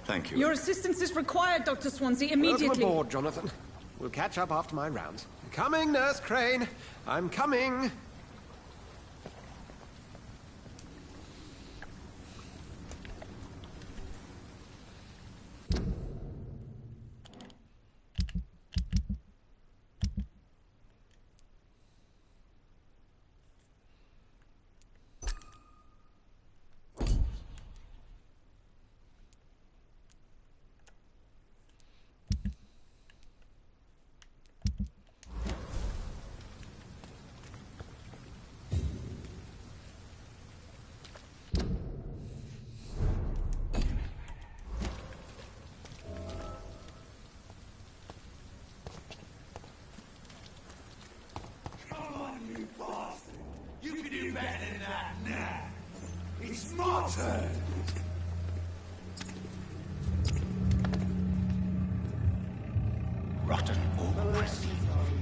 Thank you.
Your assistance is required, Dr. Swansea, immediately.
Welcome aboard, Jonathan. We'll catch up after my rounds. Coming, Nurse Crane. I'm coming.
It's my turn!
Rotten or pristine,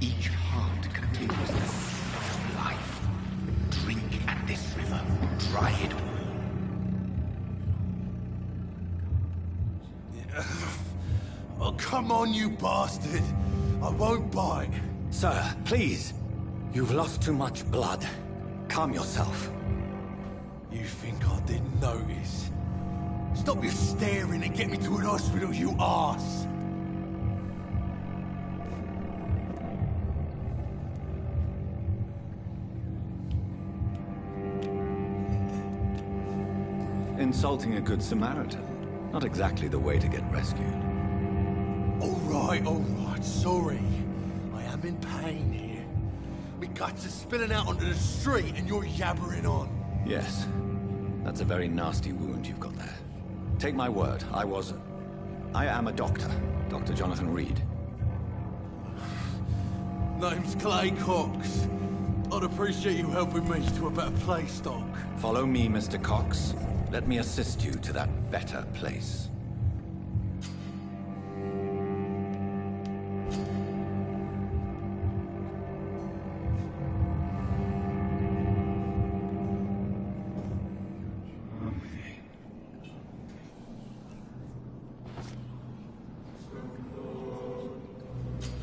each heart contains the seed of life. Drink at this river, dry it all.
Oh, come on, you bastard! I won't bite.
Sir, please. You've lost too much blood. Calm yourself.
You think I didn't notice? Stop your staring and get me to an hospital, you arse!
Insulting a good Samaritan. Not exactly the way to get rescued.
All right, sorry. I am in pain here. My guts are spilling out onto the street and you're yabbering on.
Yes. That's a very nasty wound you've got there. Take my word, I am a doctor. Dr. Jonathan Reed.
Name's Clay Cox. I'd appreciate you helping me to a better place, Doc.
Follow me, Mr. Cox. Let me assist you to that better place.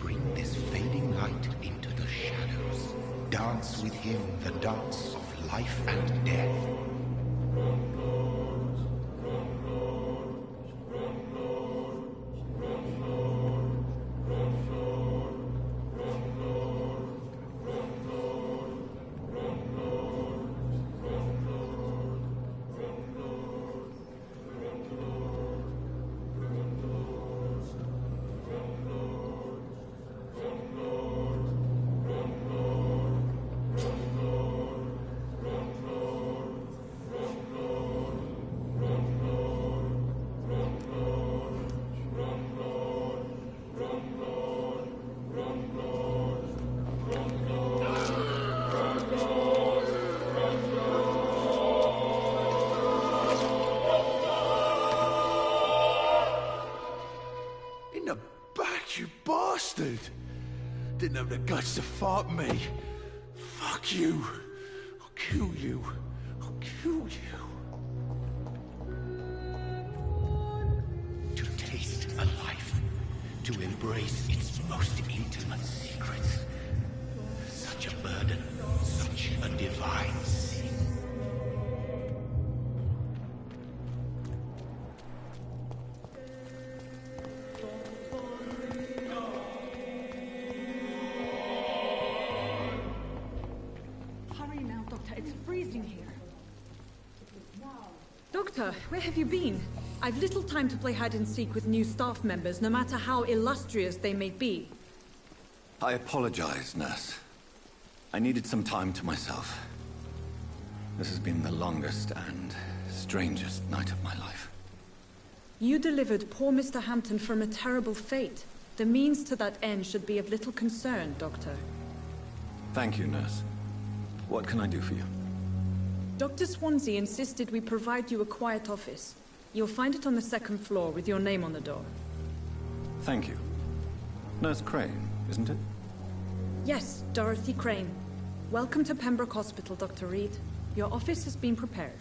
Bring this fading light into the shadows. Dance with him the dance of life and death.
Didn't have the guts to fuck me. Fuck you. I'll kill you. I'll kill you.
To taste a life. To embrace its most intimate secrets. Such a burden. Such a divine sin.
Doctor, where have you been? I've little time to play hide-and-seek with new staff members, no matter how illustrious they may be.
I apologize, nurse. I needed some time to myself. This has been the longest and strangest night of my life.
You delivered poor Mr. Hampton from a terrible fate. The means to that end should be of little concern, Doctor.
Thank you, nurse. What can I do for you?
Dr. Swansea insisted we provide you a quiet office. You'll find it on the second floor with your name on the door.
Thank you. Nurse Crane, isn't it?
Yes, Dorothy Crane. Welcome to Pembroke Hospital, Dr. Reed. Your office has been prepared.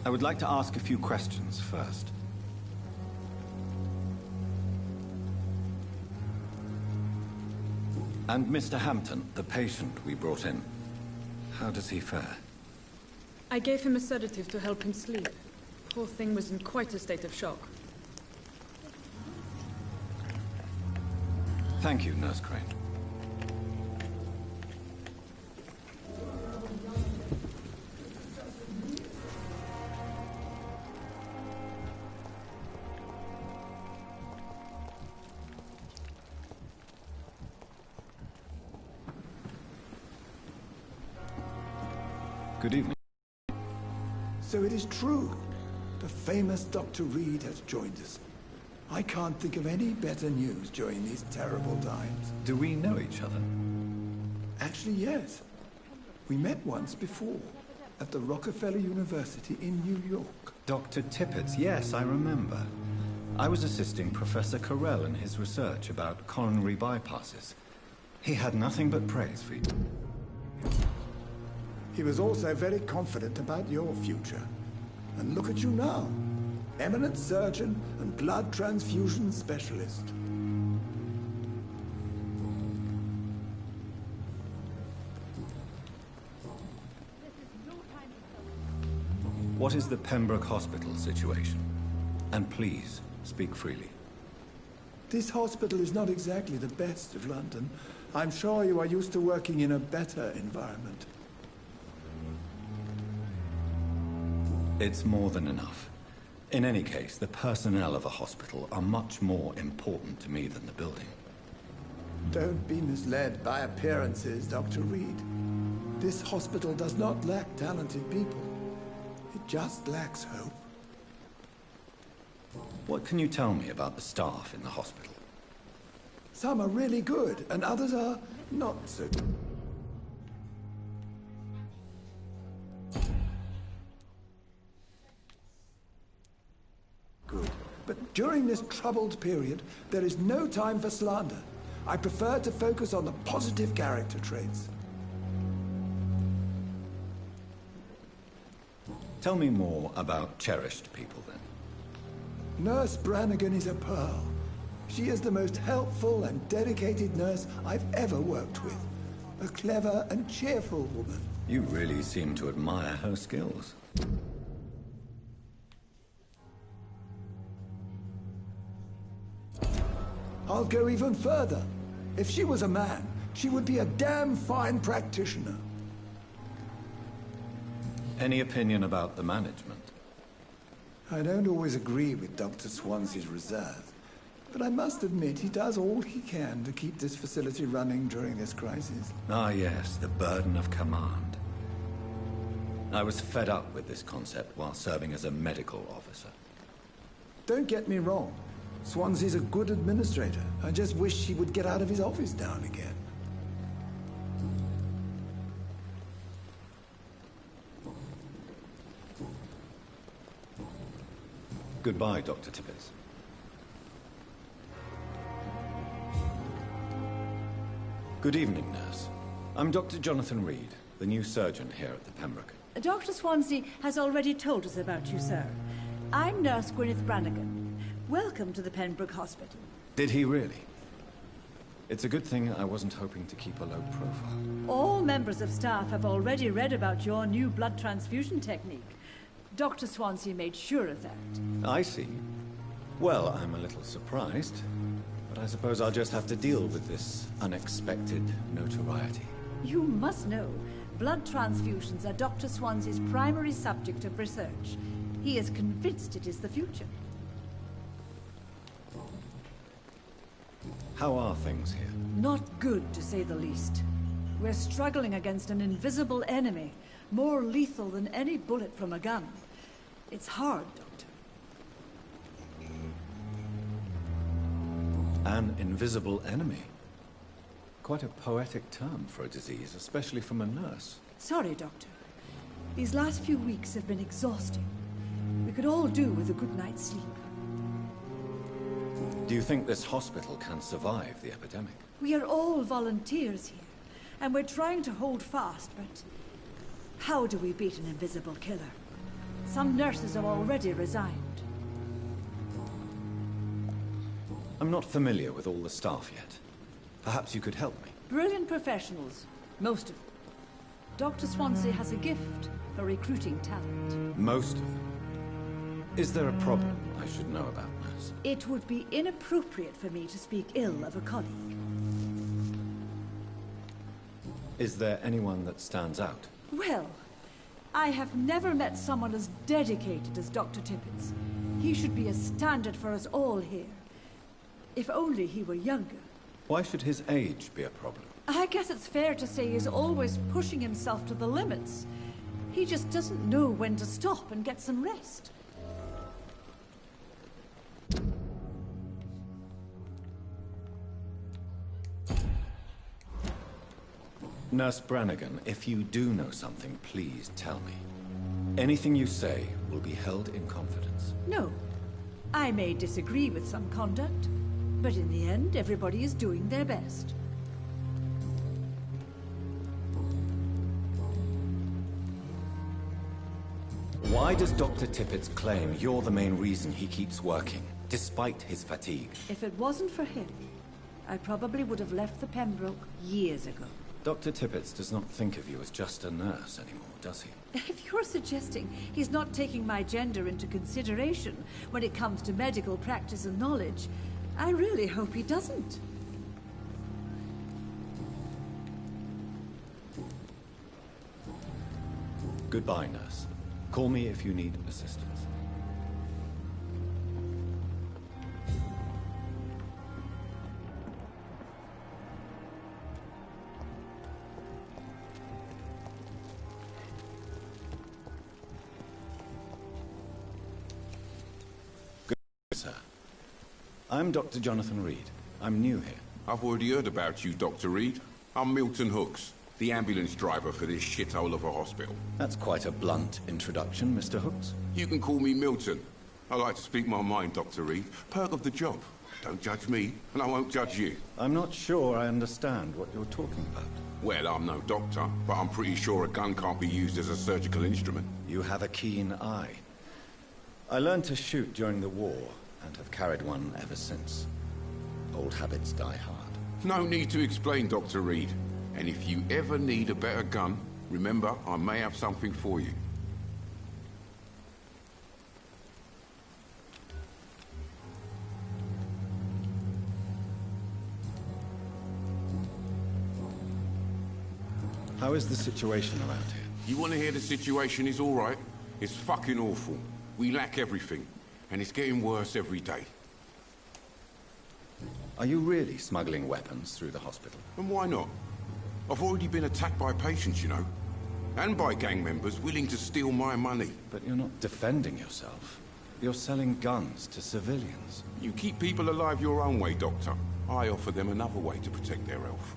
I would like to ask a few questions first. And Mr. Hampton, the patient we brought in, how does he fare?
I gave him a sedative to help him sleep. Poor thing was in quite a state of shock.
Thank you, Nurse Crane. Good evening.
So it is true. The famous Dr. Reed has joined us. I can't think of any better news during these terrible times.
Do we know each other?
Actually, yes. We met once before, at the Rockefeller University in New York.
Dr. Tippett, yes, I remember. I was assisting Professor Carell in his research about coronary bypasses. He had nothing but praise for you.
He was also very confident about your future. And look at you now. Eminent surgeon and blood transfusion specialist.
What is the Pembroke Hospital situation? And please, speak freely.
This hospital is not exactly the best of London. I'm sure you are used to working in a better environment.
It's more than enough. In any case, the personnel of a hospital are much more important to me than the building.
Don't be misled by appearances, Dr. Reed. This hospital does not lack talented people. It just lacks hope.
What can you tell me about the staff in the hospital?
Some are really good, and others are not so good. But during this troubled period, there is no time for slander. I prefer to focus on the positive character traits.
Tell me more about cherished people, then.
Nurse Brannigan is a pearl. She is the most helpful and dedicated nurse I've ever worked with. A clever and cheerful woman.
You really seem to admire her skills.
I'll go even further. If she was a man, she would be a damn fine practitioner.
Any opinion about the management?
I don't always agree with Dr. Swansea's reserve, but I must admit he does all he can to keep this facility running during this crisis.
Ah, yes, the burden of command. I was fed up with this concept while serving as a medical officer.
Don't get me wrong. Swansea's a good administrator. I just wish he would get out of his office now and again.
Goodbye, Dr. Tippett. Good evening, nurse. I'm Dr. Jonathan Reed, the new surgeon here at the Pembroke.
Dr. Swansea has already told us about you, sir. I'm Nurse Gwyneth Brannigan. Welcome to the Pembroke Hospital.
Did he really? It's a good thing I wasn't hoping to keep a low profile.
All members of staff have already read about your new blood transfusion technique. Dr. Swansea made sure of that.
I see. Well, I'm a little surprised, but I suppose I'll just have to deal with this unexpected notoriety.
You must know, blood transfusions are Dr. Swansea's primary subject of research. He is convinced it is the future.
How are things here?
Not good, to say the least. We're struggling against an invisible enemy, more lethal than any bullet from a gun. It's hard, Doctor.
An invisible enemy? Quite a poetic term for a disease, especially from a nurse.
Sorry, Doctor. These last few weeks have been exhausting. We could all do with a good night's sleep.
Do you think this hospital can survive the epidemic?
We are all volunteers here, and we're trying to hold fast, but how do we beat an invisible killer? Some nurses have already resigned.
I'm not familiar with all the staff yet. Perhaps you could help me.
Brilliant professionals, most of them. Dr. Swansea has a gift for recruiting talent.
Most of them. Is there a problem I should know about, nurse?
It would be inappropriate for me to speak ill of a colleague.
Is there anyone that stands out?
Well, I have never met someone as dedicated as Dr. Tippett. He should be a standard for us all here. If only he were younger.
Why should his age be a problem?
I guess it's fair to say he's always pushing himself to the limits. He just doesn't know when to stop and get some rest.
Nurse Brannigan, if you do know something, please tell me. Anything you say will be held in confidence.
No. I may disagree with some conduct, but in the end, everybody is doing their best.
Why does Dr. Tippett claim you're the main reason he keeps working, despite his fatigue?
If it wasn't for him, I probably would have left the Pembroke years ago.
Dr. Tippett does not think of you as just a nurse anymore, does he?
If you're suggesting he's not taking my gender into consideration when it comes to medical practice and knowledge, I really hope he doesn't.
Goodbye, nurse. Call me if you need assistance. Sir. I'm Dr. Jonathan Reed. I'm new here.
I've already heard about you, Dr. Reed. I'm Milton Hooks, the ambulance driver for this shithole of a hospital.
That's quite a blunt introduction, Mr. Hooks.
You can call me Milton. I like to speak my mind, Dr. Reed. Perk of the job. Don't judge me, and I won't judge you.
I'm not sure I understand what you're talking about.
Well, I'm no doctor, but I'm pretty sure a gun can't be used as a surgical instrument.
You have a keen eye. I learned to shoot during the war, and have carried one ever since. Old habits die hard.
No need to explain, Dr. Reed. And if you ever need a better gun, remember, I may have something for you.
How is the situation around here?
You want to hear the situation is all right? It's fucking awful. We lack everything. And it's getting worse every day.
Are you really smuggling weapons through the hospital?
And why not? I've already been attacked by patients, you know. And by gang members willing to steal my money.
But you're not defending yourself. You're selling guns to civilians.
You keep people alive your own way, Doctor. I offer them another way to protect their health.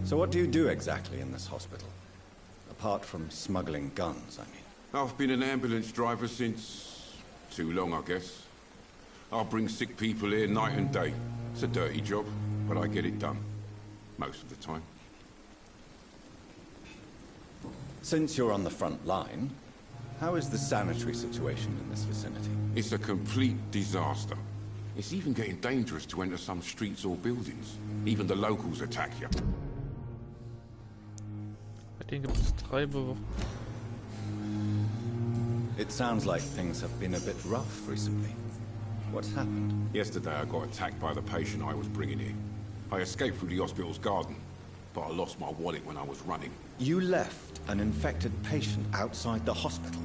So what do you do exactly in this hospital? Apart from smuggling guns, I mean.
I've been an ambulance driver since... too long, I guess. I'll bring sick people here night and day. It's a dirty job, but I get it done. Most of the time.
Since you're on the front line, how is the sanitary situation in this vicinity?
It's a complete disaster. It's even getting dangerous to enter some streets or buildings. Even the locals attack you. It sounds like things have been a bit rough recently. What's happened? Yesterday I got attacked by the patient I was bringing in. I escaped through the hospital's garden, but I lost my wallet when I was running.
You left an infected patient outside the hospital?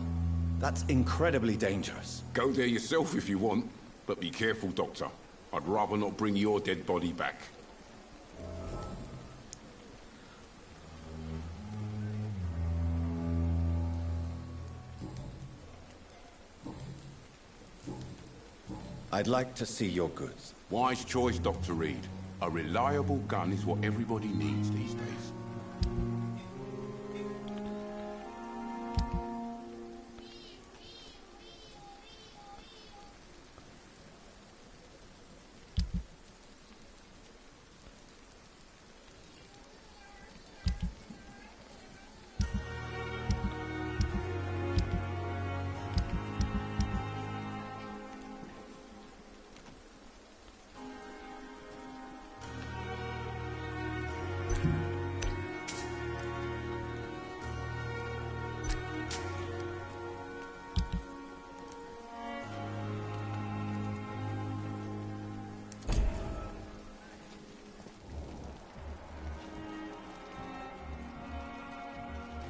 That's incredibly dangerous.
Go there yourself if you want, but be careful, Doctor. I'd rather not bring your dead body back.
I'd like to see your goods.
Wise choice, Dr. Reed. A reliable gun is what everybody needs these days.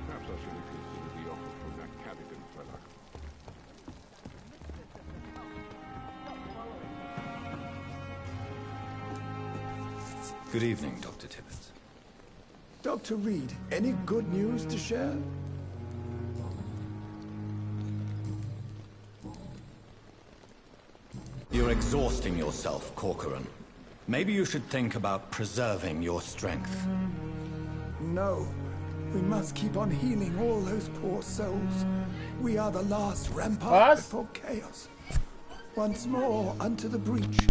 Perhaps I should have considered the offer from that Cadigan fella.
Good evening, Dr. Tippett.
Dr. Reed, any good news to share?
You're exhausting yourself, Corcoran. Maybe you should think about preserving your strength.
no. We must keep on healing all those poor souls. We are the last rampart before chaos. Once more unto the breach.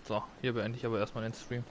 So, hier beende ich aber erstmal den Stream.